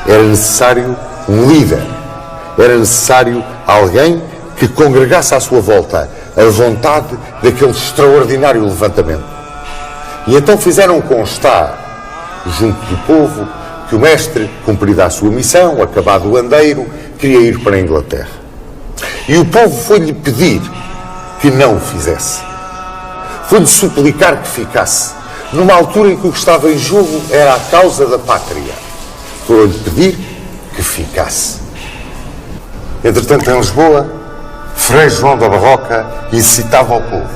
Era necessário um líder, era necessário alguém que congregasse à sua volta a vontade daquele extraordinário levantamento. E então fizeram constar, junto do povo, que o mestre, cumprida a sua missão, acabado o Andeiro, queria ir para a Inglaterra. E o povo foi-lhe pedir que não o fizesse. Foi-lhe suplicar que ficasse, numa altura em que o que estava em jogo era a causa da pátria. Foi-lhe pedir que ficasse. Entretanto, em Lisboa, Frei João da Barroca incitava o povo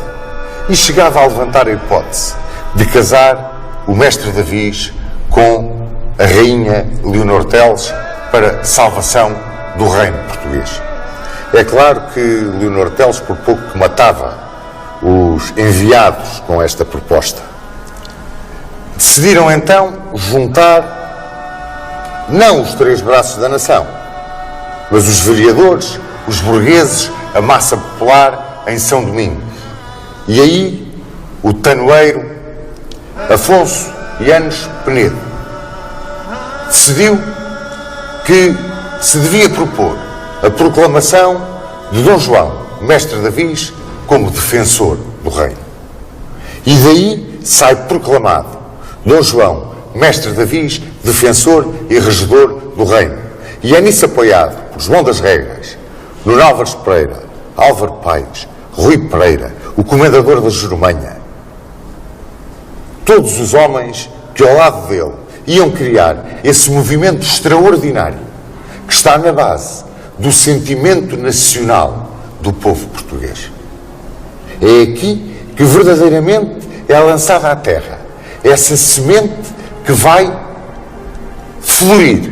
e chegava a levantar a hipótese de casar o mestre Davis com a rainha Leonor Teles para salvação do reino português. É claro que Leonor Teles por pouco que matava os enviados com esta proposta. Decidiram então juntar não os três braços da nação, mas os vereadores, os burgueses, a massa popular em São Domingos. E aí o tanoeiro Afonso Yanes Penedo decidiu que se devia propor a proclamação de Dom João, mestre Davis, como defensor do reino. E daí sai proclamado Dom João, mestre Davis, defensor e regedor do reino. E é nisso apoiado por João das Regras, Nuno Álvares Pereira, Álvaro Paes, Rui Pereira, o Comendador da Jerumanha. Todos os homens que ao lado dele iam criar esse movimento extraordinário que está na base do sentimento nacional do povo português. É aqui que verdadeiramente é lançada à terra essa semente que vai florir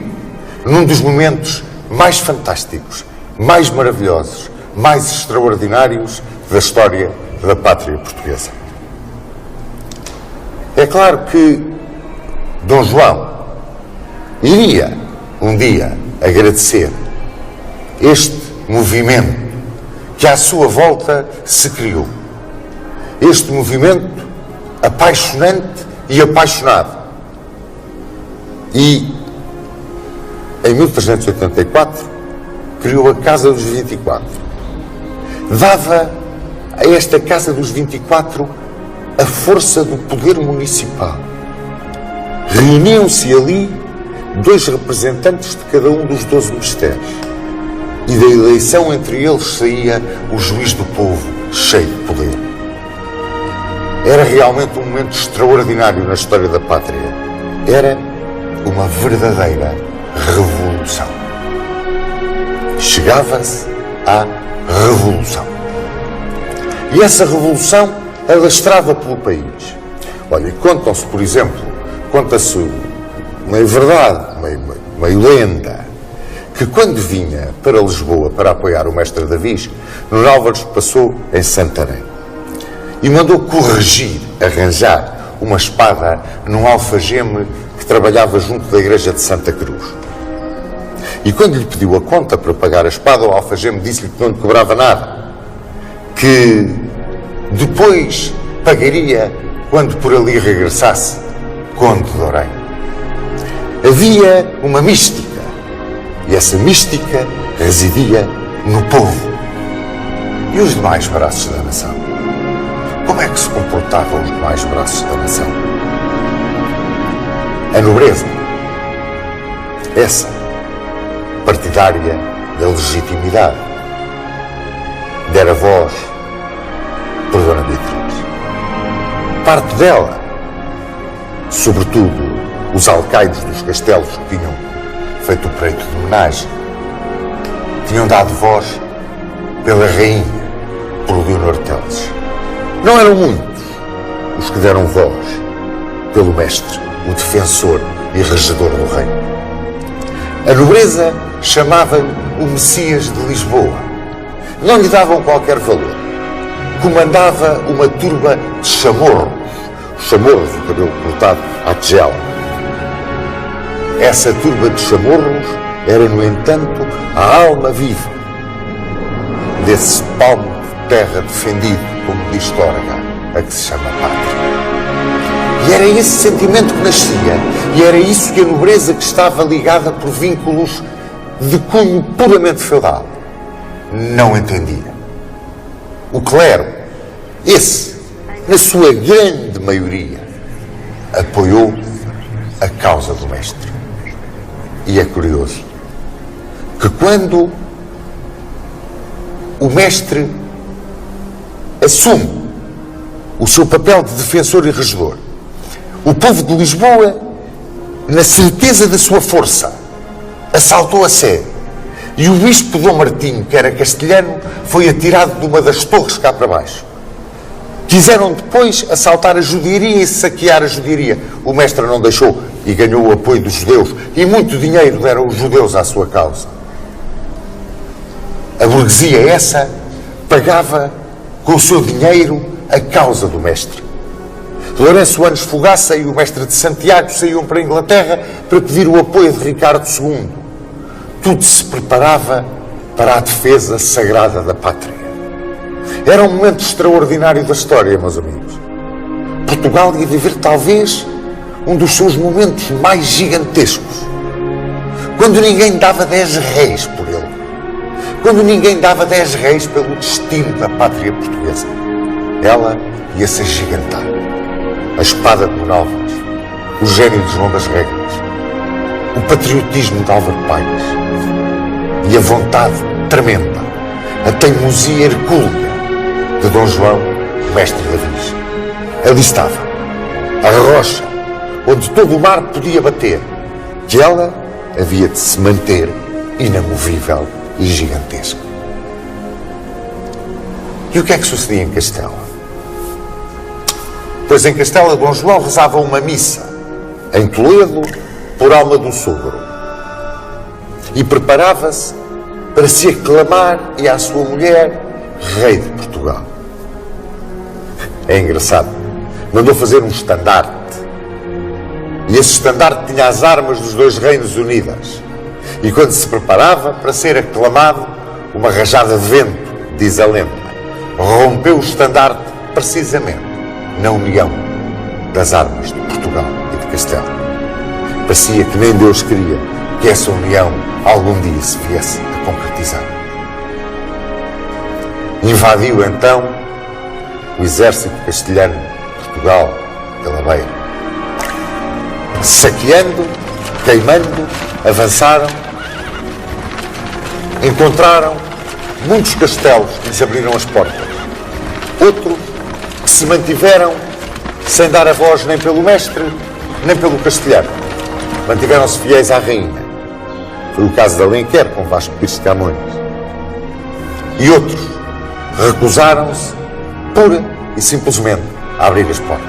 num dos momentos mais fantásticos, mais maravilhosos, mais extraordinários da história da pátria portuguesa. É claro que Dom João iria um dia agradecer este movimento que à sua volta se criou. Este movimento apaixonante e apaixonado. E em 1384 criou a Casa dos 24. Dava a esta Casa dos 24 a força do poder municipal. Reuniam-se ali 2 representantes de cada um dos 12 mistérios. E da eleição entre eles saía o juiz do povo, cheio de poder. Era realmente um momento extraordinário na história da pátria. Era uma verdadeira revolução. Chegava-se à revolução. E essa revolução alastrava pelo país. Olha, contam-se, por exemplo, conta-se meio verdade, meio lenda, que quando vinha para Lisboa para apoiar o mestre Davis, Nuno Álvares passou em Santarém e mandou corrigir, arranjar uma espada num alfageme que trabalhava junto da igreja de Santa Cruz. E quando lhe pediu a conta para pagar a espada, o alfageme disse-lhe que não lhe cobrava nada, que depois pagaria quando por ali regressasse Conde de Orém. Havia uma mística, e essa mística residia no povo. E os demais braços da nação? Como é que se comportavam os demais braços da nação? A nobreza, essa, partidária da legitimidade, dera voz por Dona Beatriz. Parte dela, sobretudo os alcaides dos castelos que tinham feito o preito de homenagem, tinham dado voz pela rainha, por Leonor Teles. Não eram muitos os que deram voz pelo mestre, o defensor e regedor do reino. A nobreza chamava-lhe o Messias de Lisboa. Não lhe davam qualquer valor. Comandava uma turba de chamorros, o cabelo cortado à tigela. Essa turba de chamorros era, no entanto, a alma viva desse palmo de terra defendido, como diz Torga, a que se chama pátria. E era esse sentimento que nascia, e era isso que a nobreza, que estava ligada por vínculos de cunho puramente feudal, não entendia. O clero, esse, na sua grande maioria, apoiou a causa do mestre. E é curioso que quando o mestre assume o seu papel de defensor e regedor, o povo de Lisboa, na certeza da sua força, assaltou a Sé. E o bispo Dom Martinho, que era castelhano, foi atirado de uma das torres cá para baixo. Quiseram depois assaltar a judiaria e saquear a judiaria. O mestre não deixou e ganhou o apoio dos judeus. E muito dinheiro deram os judeus à sua causa. A burguesia essa pagava com o seu dinheiro a causa do mestre. Lourenço Anos Fogaça e o mestre de Santiago saíam para a Inglaterra para pedir o apoio de Ricardo II. Tudo se preparava para a defesa sagrada da pátria. Era um momento extraordinário da história, meus amigos. Portugal ia viver talvez um dos seus momentos mais gigantescos. Quando ninguém dava 10 reis por ele. Quando ninguém dava 10 reis pelo destino da pátria portuguesa. Ela ia se agigantar. A espada de Nuno Álvares, o gênio de João das Regras, o patriotismo de Álvaro Pais e a vontade tremenda, a teimosia hercúlea de Dom João, mestre Davis. Ali estava, a rocha onde todo o mar podia bater, que ela havia de se manter inamovível e gigantesca. E o que é que sucedia em Castela? Pois em Castela, Dom João rezava uma missa em Toledo por alma do sogro e preparava-se para se aclamar e à sua mulher rei de Portugal. É engraçado. Mandou fazer um estandarte e esse estandarte tinha as armas dos dois reinos unidas. E quando se preparava para ser aclamado, uma rajada de vento, diz a lenda, rompeu o estandarte precisamente na união das armas de Portugal e de Castela. Parecia que nem Deus queria que essa união algum dia se viesse a concretizar. Invadiu então o exército castelhano de Portugal pela beira. Saqueando, queimando, avançaram, encontraram muitos castelos que lhes abriram as portas. Outros que se mantiveram sem dar a voz nem pelo mestre, nem pelo castelhano. mantiveram-se fiéis à rainha. Foi o caso de Alenquer com Vasco Pires de Camões. E outros recusaram-se pura e simplesmente a abrir as portas.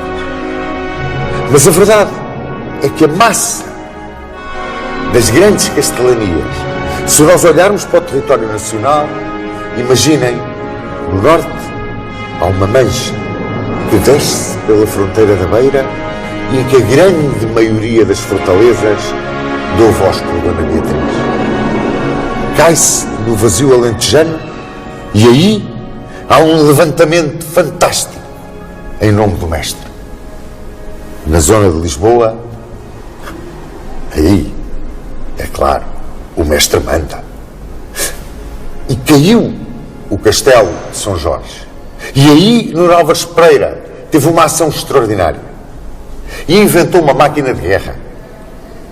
Mas a verdade é que a massa das grandes castelanias, se nós olharmos para o território nacional, imaginem, no norte há uma mancha que desce pela fronteira da Beira e em que a grande maioria das fortalezas deu voz por Dona Beatriz. Cai-se no vazio alentejano e aí há um levantamento fantástico em nome do mestre. Na zona de Lisboa, aí, é claro, o mestre manda. E caiu o castelo de São Jorge. E aí, no Álvares Pereira, teve uma ação extraordinária. E inventou uma máquina de guerra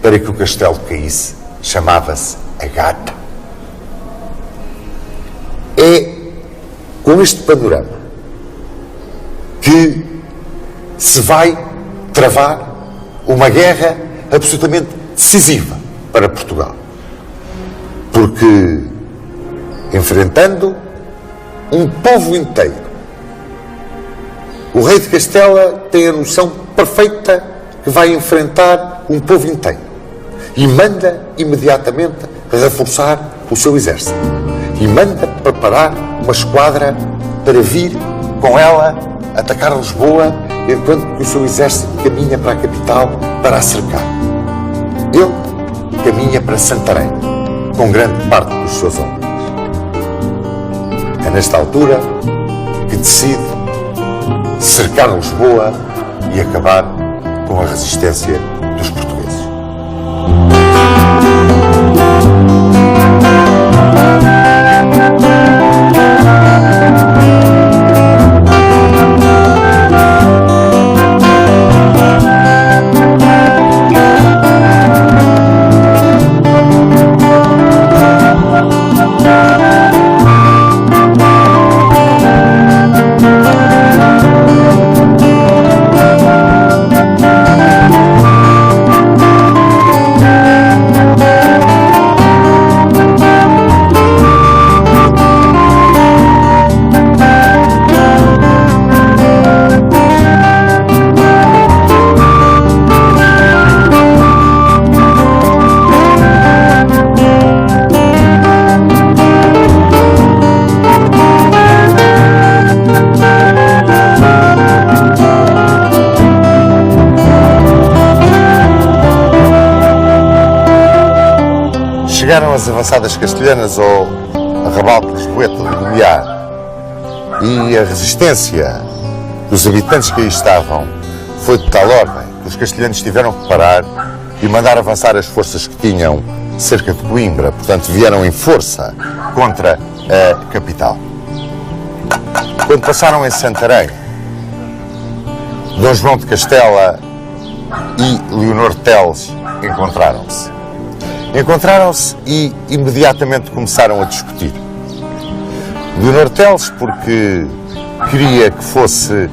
para que o castelo caísse. Chamava-se a Gata. É com este panorama que se vai travar uma guerra absolutamente decisiva para Portugal. Porque, enfrentando um povo inteiro, o rei de Castela tem a noção perfeita que vai enfrentar um povo inteiro e manda imediatamente reforçar o seu exército e manda preparar uma esquadra para vir com ela atacar Lisboa, enquanto que o seu exército caminha para a capital para a cercar. Ele caminha para Santarém, com grande parte dos seus homens. É nesta altura que decide cercar Lisboa e acabar com a resistência dos portugueses. Chegaram as avançadas castelhanas ao arrabal de Lisboeta, de Lumiar, e a resistência dos habitantes que aí estavam foi de tal ordem que os castelhanos tiveram que parar e mandar avançar as forças que tinham cerca de Coimbra, portanto vieram em força contra a capital. Quando passaram em Santarém, Dom João de Castela e Leonor Teles encontraram-se. Encontraram-se e imediatamente começaram a discutir. Leonor Teles porque queria que fosse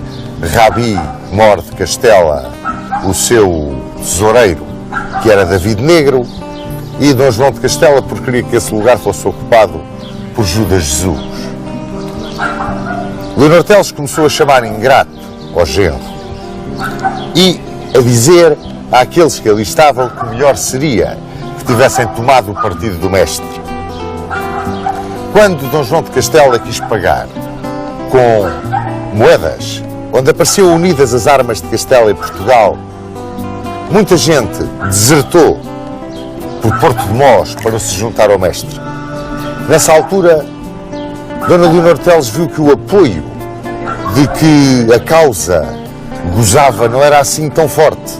Rabi Mor de Castela o seu tesoureiro, que era David Negro, e Dom João de Castela porque queria que esse lugar fosse ocupado por Judas Jesus. Leonor Teles começou a chamar ingrato ao genro e a dizer àqueles que ali estavam que melhor seria que tivessem tomado o partido do mestre. Quando Dom João de Castela quis pagar com moedas, onde apareciam unidas as armas de Castela e Portugal, muita gente desertou por Porto de Mós para se juntar ao mestre. Nessa altura, Dona Leonor Teles viu que o apoio de que a causa gozava não era assim tão forte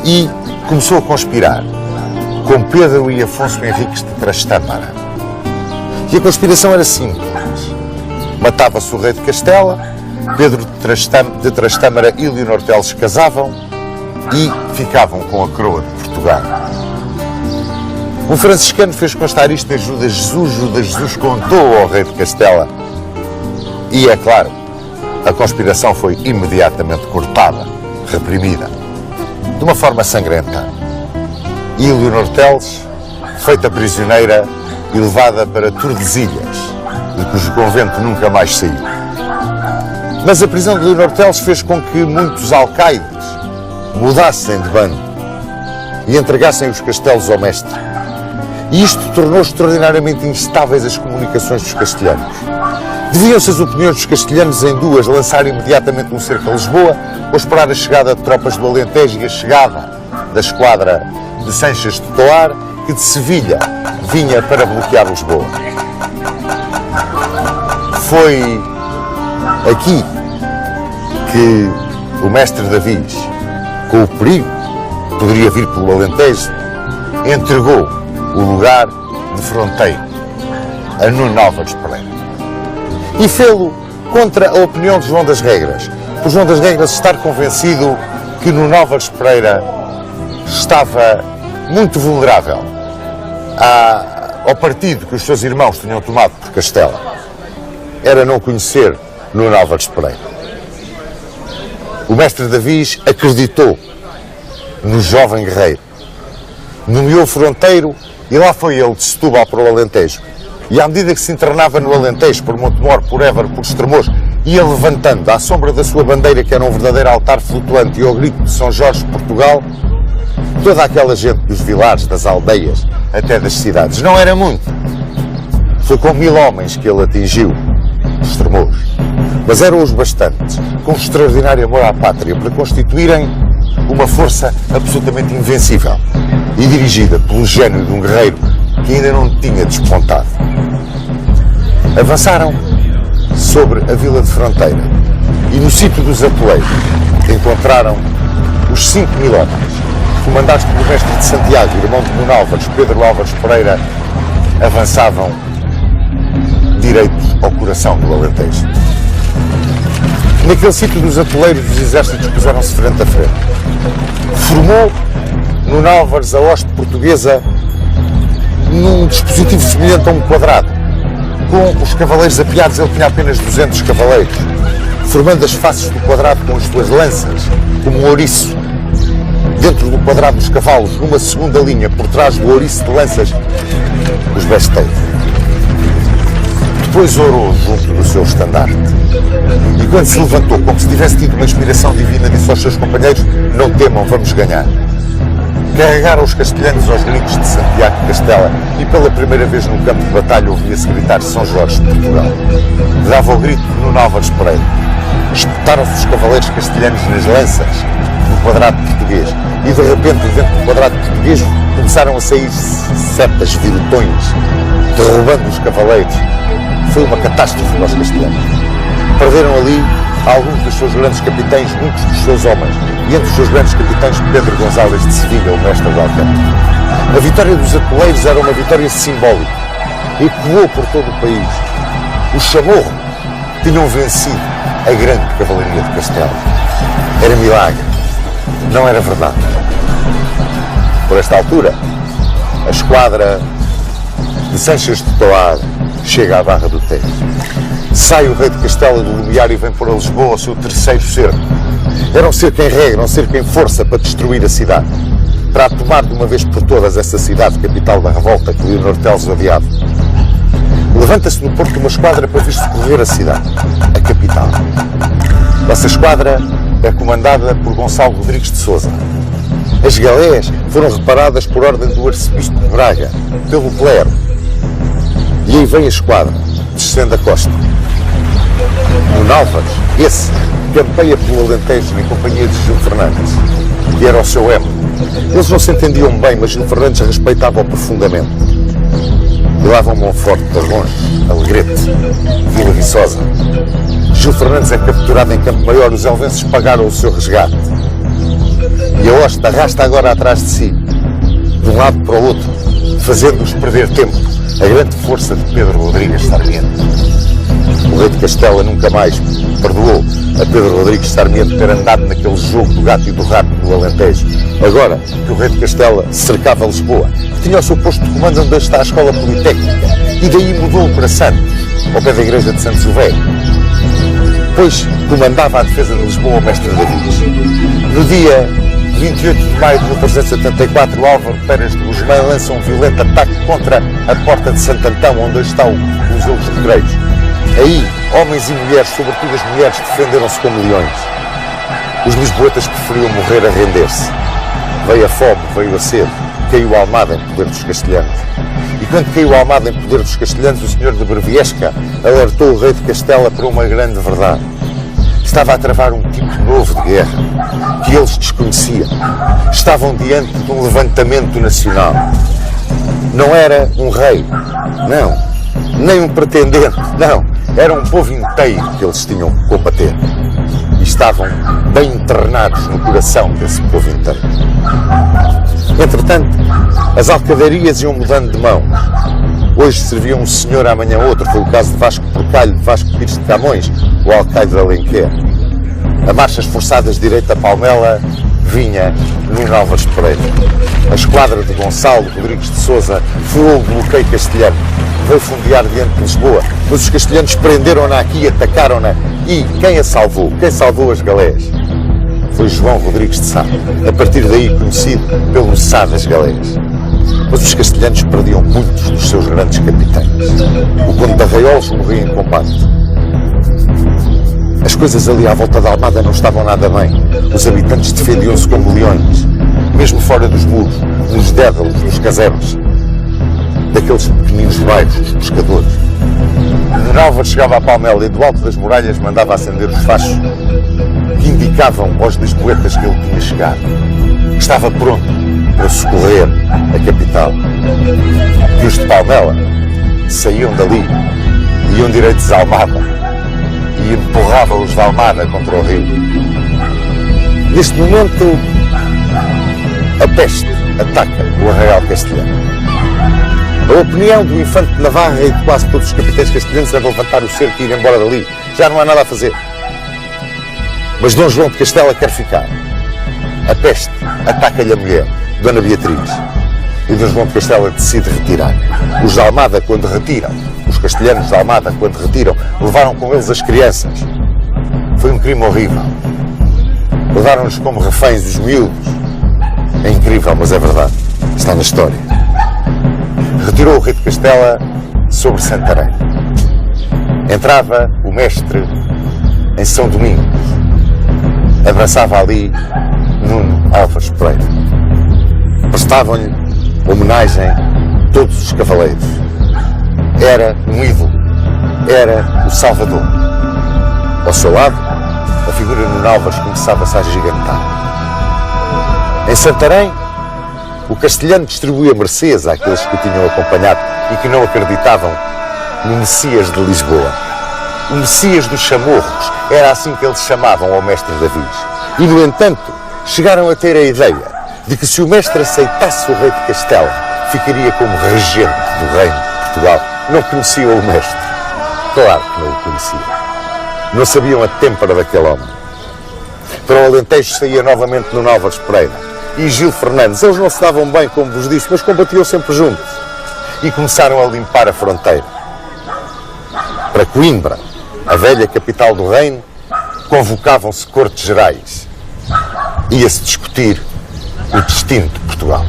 e começou a conspirar com Pedro e Afonso Henriques de Trastâmara. E a conspiração era simples. Matava-se o rei de Castela, Pedro de Trastâmara e Leonor Teles casavam e ficavam com a coroa de Portugal. Um franciscano fez constar isto em Judas Jesus. Judas Jesus contou ao rei de Castela. E, é claro, a conspiração foi imediatamente cortada, reprimida, de uma forma sangrenta. e Leonor Teles, feita prisioneira e levada para Tordesilhas, de cujo convento nunca mais saiu. Mas a prisão de Leonor Teles fez com que muitos alcaides mudassem de bando e entregassem os castelos ao mestre. E isto tornou extraordinariamente instáveis as comunicações dos castelhanos. Deviam-se as opiniões dos castelhanos em duas: lançar imediatamente um cerco a Lisboa ou esperar a chegada de tropas do Alentejo e a chegada da esquadra de Sanches de Toar, que de Sevilha vinha para bloquear Lisboa. Foi aqui que o mestre Davis, com o perigo que poderia vir pelo Alentejo, entregou o lugar de fronteiro a Nuno Álvares Pereira. E fê-lo contra a opinião de João das Regras, por João das Regras estar convencido que Nuno Álvares Pereira estava muito vulnerável ao partido que os seus irmãos tinham tomado por Castela. Era não conhecer Nuno Álvares Pereira. O mestre Davis acreditou no jovem guerreiro, nomeou fronteiro e lá foi ele de Setúbal para o Alentejo. E à medida que se internava no Alentejo, por Montemor, por Évora, por Estremoz, ia levantando à sombra da sua bandeira, que era um verdadeiro altar flutuante, e ao grito de São Jorge de Portugal, toda aquela gente dos vilares, das aldeias, até das cidades. Não era muito. Foi com 1000 homens que ele atingiu Estremoz. Mas eram os bastantes, com extraordinário amor à pátria, para constituírem uma força absolutamente invencível e dirigida pelo gênio de um guerreiro que ainda não tinha despontado. Avançaram sobre a vila de Fronteira e no sítio dos Atoleiros encontraram os 5.000 homens, comandados pelo mestre de Santiago, irmão de Nuno Álvares, Pedro Álvares Pereira, avançavam direitos ao coração do Alentejo. Naquele sítio dos Atoleiros, os exércitos puseram-se frente a frente. Formou Nuno Álvares a hoste portuguesa num dispositivo semelhante a um quadrado. Com os cavaleiros apiados, ele tinha apenas 200 cavaleiros, formando as faces do quadrado com as suas lanças, como um ouriço. Dentro do quadrado dos cavalos, numa segunda linha, por trás do ouriço de lanças, os besteiros. Depois orou junto do seu estandarte. E quando se levantou, como se tivesse tido uma inspiração divina, disse aos seus companheiros: não temam, vamos ganhar. Carregaram os castelhanos aos gritos de Santiago de Castela e pela primeira vez no campo de batalha ouvia-se gritar São Jorge de Portugal. Dava o grito de Nuno Álvares Pereira. Espetaram-se os cavaleiros castelhanos nas lanças do quadrado português e de repente dentro do quadrado português começaram a sair setas virutões, derrubando os cavaleiros. Foi uma catástrofe para os castelhanos. Perderam ali alguns dos seus grandes capitães, muitos dos seus homens, e entre os seus grandes capitães Pedro Gonzalez de Sevilha, o mestre de Alcântara. A vitória dos Atoleiros era uma vitória simbólica, ecoou por todo o país. Os Chamorro tinham vencido a grande cavalaria de Castela. Era milagre, não era verdade. Por esta altura, a esquadra de Sanches de Toar chega à Barra do Tejo. Sai o rei de Castela do Lumiar e vem pôr a Lisboa o seu terceiro cerco. Era um cerco em regra, um cerco em força para destruir a cidade, para tomar de uma vez por todas essa cidade, capital da revolta que Leonor Teles odiava. Levanta-se no porto uma esquadra para vir socorrer a cidade, a capital. Essa esquadra é comandada por Gonçalo Rodrigues de Sousa. As galés foram reparadas por ordem do arcebispo de Braga, pelo clero. E aí vem a esquadra, descendo a costa. Nuno Álvares, esse, campeia pelo Alentejo em companhia de Gil Fernandes, que era o seu emo. Eles não se entendiam bem, mas Gil Fernandes respeitava-o profundamente. E lá vão Monforte, Tarrões, Alegrete, Vila Viçosa. Gil Fernandes é capturado em Campo Maior, os elvenses pagaram o seu resgate. E a hoste arrasta agora atrás de si, de um lado para o outro, fazendo-os perder tempo, a grande força de Pedro Rodrigues Sarmiento. O rei de Castela nunca mais perdoou a Pedro Rodrigues Sarmiento ter andado naquele jogo do gato e do rato no Alentejo. Agora que o rei de Castela cercava Lisboa, que tinha o seu posto de comando onde está a escola politécnica, e daí mudou para Santos, ao pé da igreja de Santos o Velho. Pois comandava a defesa de Lisboa o mestre Davis. No dia 28 de maio de 1384, Álvaro Pérez de Guzmã lança um violento ataque contra a porta de Santo Antão, onde hoje está o Museu dos Recreios. Aí, homens e mulheres, sobretudo as mulheres, defenderam-se como leões. Os lisboetas preferiam morrer a render-se. Veio a fome, veio a sede, caiu a Almada em poder dos castelhanos. E quando caiu a Almada em poder dos castelhanos, o senhor de Breviesca alertou o rei de Castela para uma grande verdade. Estava a travar um tipo novo de guerra, que eles desconheciam. Estavam diante de um levantamento nacional. Não era um rei, não, nem um pretendente, não. Era um povo inteiro que eles tinham que combater. E estavam bem internados no coração desse povo inteiro. Entretanto, as alcadarias iam mudando de mãos. Hoje servia um senhor, amanhã outro. Foi o caso de Vasco Porcalho, de Vasco Pires de Camões, o alcaide de Alenquer. A marchas forçadas direita a Palmela vinha Nuno Álvares Pereira. A esquadra de Gonçalo Rodrigues de Sousa voou o bloqueio castelhano. Veio fundear diante de Lisboa, mas os castelhanos prenderam-na aqui e atacaram-na. E quem a salvou? Quem salvou as galés? Foi João Rodrigues de Sá, a partir daí conhecido pelo Sá das Galés. Mas os castelhanos perdiam muitos dos seus grandes capitães. O Conde de Arraiolos morria em combate. As coisas ali à volta da Almada não estavam nada bem. Os habitantes defendiam-se como leões, mesmo fora dos muros, nos dédalos, nos casebres, daqueles pequeninos bairros dos pescadores. Nuno Álvares chegava à Palmela e do alto das muralhas mandava acender os fachos que indicavam aos lisboetas que ele tinha chegado. Estava pronto para socorrer a capital. E os de Palmela saíam dali, iam direitos à Almada e empurravam-os da Almada contra o rio. Neste momento, a peste ataca o arraial castelhano. A opinião do infante de Navarra e de quase todos os capitães castelhanos é levantar o cerco e ir embora dali. Já não há nada a fazer. Mas Dom João de Castela quer ficar. A peste ataca-lhe a mulher, Dona Beatriz. E Dom João de Castela decide retirar. Os de Almada, quando retiram, os castelhanos de Almada, quando retiram, levaram com eles as crianças. Foi um crime horrível. Levaram-nos como reféns os miúdos. É incrível, mas é verdade. Está na história. Retirou o rei de Castela sobre Santarém. Entrava o mestre em São Domingos. Abraçava ali Nuno Álvares Pereira. Prestavam-lhe homenagem todos os cavaleiros. Era um ídolo. Era o Salvador. Ao seu lado, a figura de Nuno Álvares começava-se a agigantar. Em Santarém, o castelhano distribuía mercês àqueles que o tinham acompanhado e que não acreditavam no Messias de Lisboa. O Messias dos Chamorros, era assim que eles chamavam ao mestre Davis. E, no entanto, chegaram a ter a ideia de que se o mestre aceitasse o rei de Castela, ficaria como regente do reino de Portugal. Não conheciam o mestre. Claro que não o conheciam. Não sabiam a têmpera daquele homem. Para o Alentejo saía novamente Nuno Álvares Pereira e Gil Fernandes. Eles não se davam bem, como vos disse, mas combatiam sempre juntos. E começaram a limpar a fronteira. Para Coimbra, a velha capital do reino, convocavam-se cortes gerais. Ia-se discutir o destino de Portugal.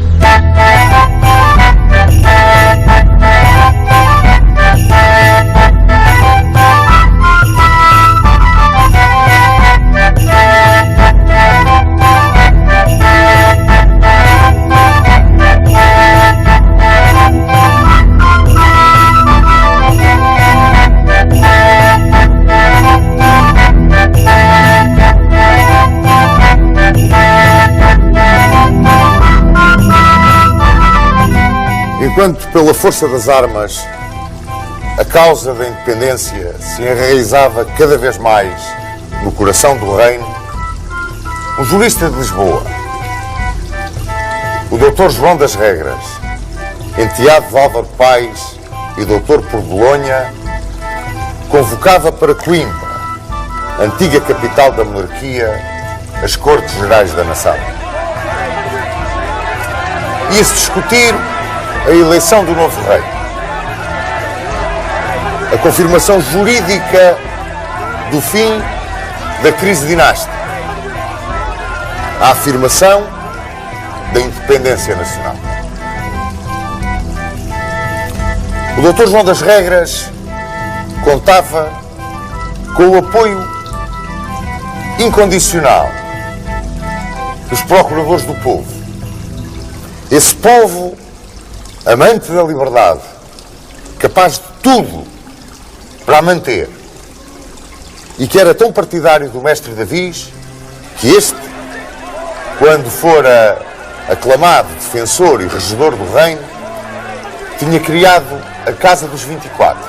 Enquanto, pela força das armas, a causa da independência se enraizava cada vez mais no coração do reino, um jurista de Lisboa, o Dr. João das Regras, enteado de Álvaro Pais e doutor por Bolonha, convocava para Coimbra, antiga capital da monarquia, as Cortes Gerais da Nação. Ia-se discutir a eleição do novo rei, a confirmação jurídica do fim da crise dinástica, a afirmação da independência nacional. O Dr. João das Regras contava com o apoio incondicional dos procuradores do povo. Esse povo, amante da liberdade, capaz de tudo para a manter, e que era tão partidário do mestre Davis, que este, quando fora aclamado defensor e regedor do reino, tinha criado a Casa dos 24,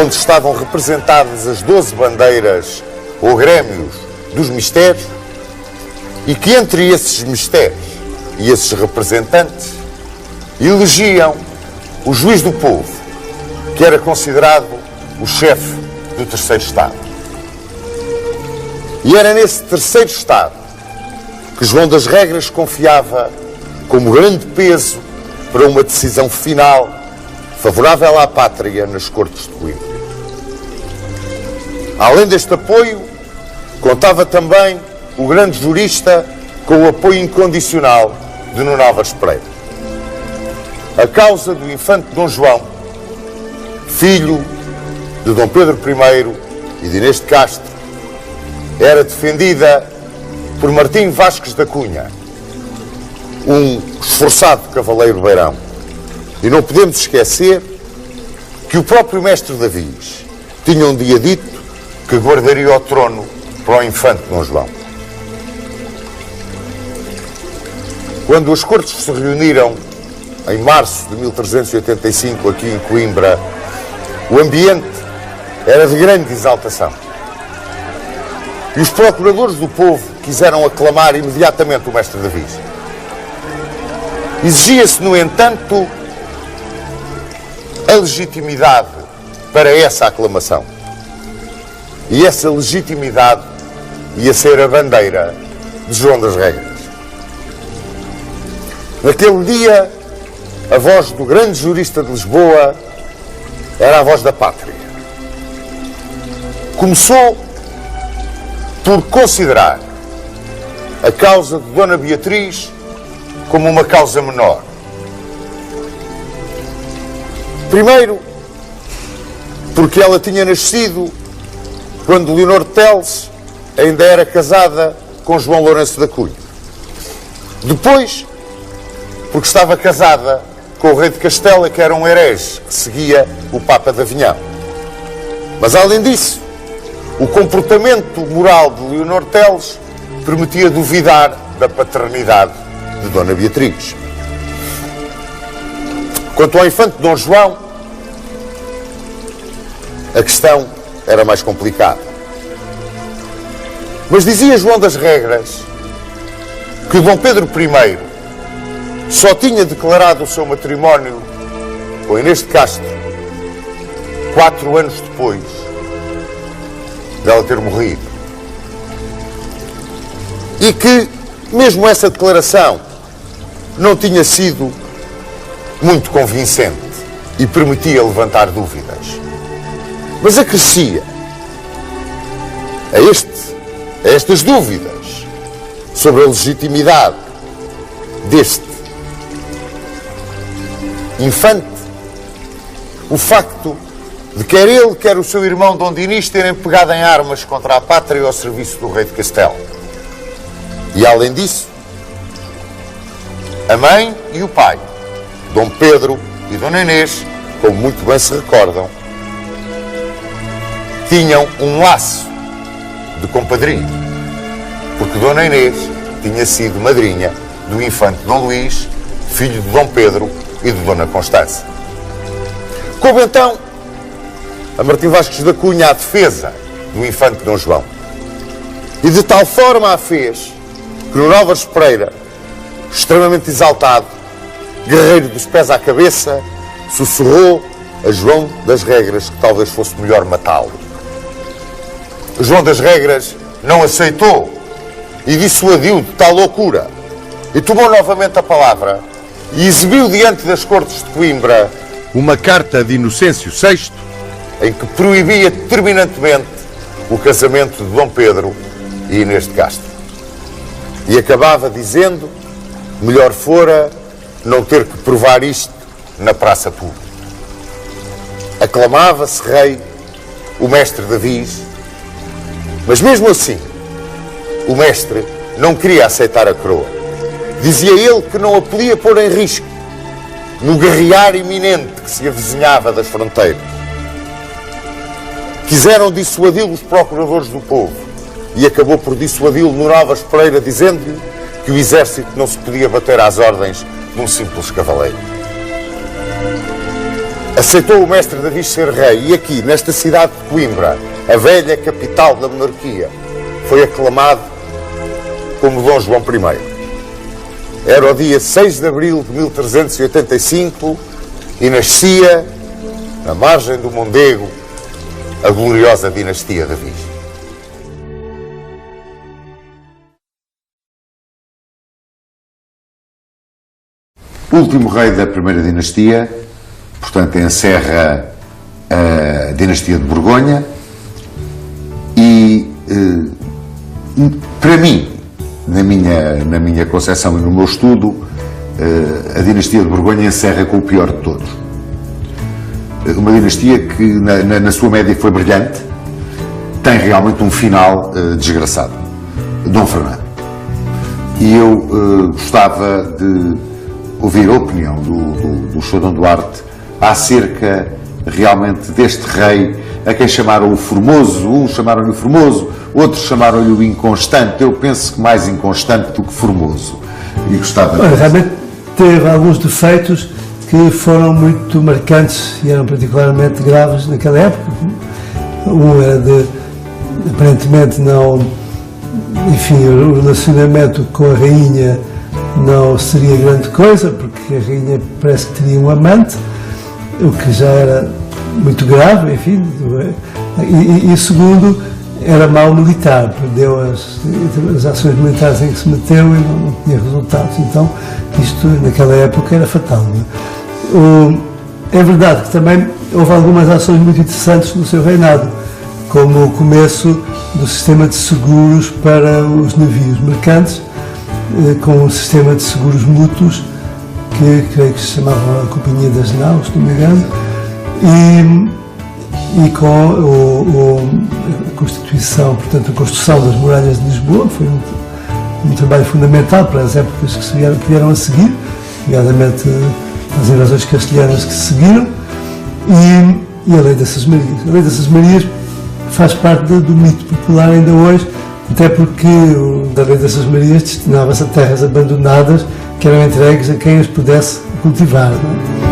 onde estavam representadas as 12 bandeiras ou grêmios dos mistérios, e que entre esses mistérios e esses representantes elegiam o juiz do povo, que era considerado o chefe do terceiro Estado. E era nesse terceiro Estado que João das Regras confiava como grande peso para uma decisão final favorável à pátria nas Cortes de Coimbra. Além deste apoio, contava também o grande jurista com o apoio incondicional de Nuno Álvares Pereira. A causa do infante Dom João, filho de Dom Pedro I e de Inês de Castro, era defendida por Martim Vasques da Cunha, um esforçado cavaleiro beirão. E não podemos esquecer que o próprio mestre Davis tinha um dia dito que guardaria o trono para o infante Dom João. Quando as cortes se reuniram em março de 1385 aqui em Coimbra, o ambiente era de grande exaltação. E os procuradores do povo quiseram aclamar imediatamente o mestre Davis. Exigia-se, no entanto, a legitimidade para essa aclamação. E essa legitimidade ia ser a bandeira de João das Regras. Naquele dia, a voz do grande jurista de Lisboa era a voz da pátria. Começou por considerar a causa de Dona Beatriz como uma causa menor. Primeiro, porque ela tinha nascido quando Leonor de Teles ainda era casada com João Lourenço da Cunha. Depois, porque estava casada com o rei de Castela, que era um herege que seguia o Papa de Avinhão. Mas, além disso, o comportamento moral de Leonor de Teles permitia duvidar da paternidade de Dona Beatriz. Quanto ao infante Dom João, a questão era mais complicada. Mas dizia João das Regras que Dom Pedro I só tinha declarado o seu matrimónio com Inês de Castro 4 anos depois dela ter morrido. E que, mesmo essa declaração, não tinha sido muito convincente e permitia levantar dúvidas. Mas acrescia a estas dúvidas sobre a legitimidade deste infante o facto de quer ele, quer o seu irmão Dom Dinis terem pegado em armas contra a pátria ao serviço do rei de Castela. E, além disso, a mãe e o pai, Dom Pedro e Dona Inês, como muito bem se recordam, tinham um laço de compadrio, porque Dona Inês tinha sido madrinha do infante Dom Luís, filho de Dom Pedro e de Dona Constança. Coube então a Martim Vasques da Cunha a defesa do infante Dom João. E de tal forma a fez que Nuno Álvares Pereira, extremamente exaltado, guerreiro dos pés à cabeça, sussurrou a João das Regras que talvez fosse melhor matá-lo. João das Regras não aceitou e dissuadiu de tal loucura e tomou novamente a palavra e exibiu diante das Cortes de Coimbra uma carta de Inocêncio VI em que proibia terminantemente o casamento de Dom Pedro e Inês de Castro. E acabava dizendo: melhor fora não ter que provar isto na praça pública. Aclamava-se rei o mestre Davis, mas mesmo assim o mestre não queria aceitar a coroa. Dizia ele que não a podia pôr em risco no guerrear iminente que se avizinhava das fronteiras. Quiseram dissuadi-lo os procuradores do povo e acabou por dissuadi-lo no Novas Pereira, dizendo-lhe que o exército não se podia bater às ordens de um simples cavaleiro. Aceitou o mestre Davis ser rei e aqui, nesta cidade de Coimbra, a velha capital da monarquia, foi aclamado como Dom João I. Era o dia 6 de abril de 1385 e nascia, na margem do Mondego, a gloriosa dinastia Davis. O último rei da primeira dinastia, portanto, encerra a dinastia de Borgonha e, para mim, na minha concepção e no meu estudo, a dinastia de Borgonha encerra com o pior de todos. Uma dinastia que, na sua média, foi brilhante, tem realmente um final desgraçado. Dom Fernando. E eu gostava de ouvir a opinião do Sr. Dom Duarte acerca realmente deste rei, a quem chamaram o Formoso. Uns chamaram-lhe o Formoso, outros chamaram-lhe o Inconstante. Eu penso que mais inconstante do que formoso. E gostava de... Realmente teve alguns defeitos que foram muito marcantes e eram particularmente graves naquela época. Um era de, aparentemente, não... Enfim, o relacionamento com a rainha não seria grande coisa, porque a rainha parece que teria um amante, o que já era muito grave, enfim. E segundo, era mau militar, perdeu as ações militares em que se meteu e não tinha resultados. Então, isto naquela época era fatal. É verdade que também houve algumas ações muito interessantes no seu reinado, como o começo do sistema de seguros para os navios mercantes, com um sistema de seguros mútuos, que creio que se chamava a Companhia das Naus, se não me engano, e com a constituição, portanto, a construção das muralhas de Lisboa. Foi um trabalho fundamental para as épocas que vieram a seguir, nomeadamente as invasões castelhanas que se seguiram, e a Lei das Seis Marias. A Lei das Seis Marias faz parte do mito popular ainda hoje, até porque da Lei das Seis Marias destinava-se a terras abandonadas que eram entregues a quem as pudesse cultivar. Não é?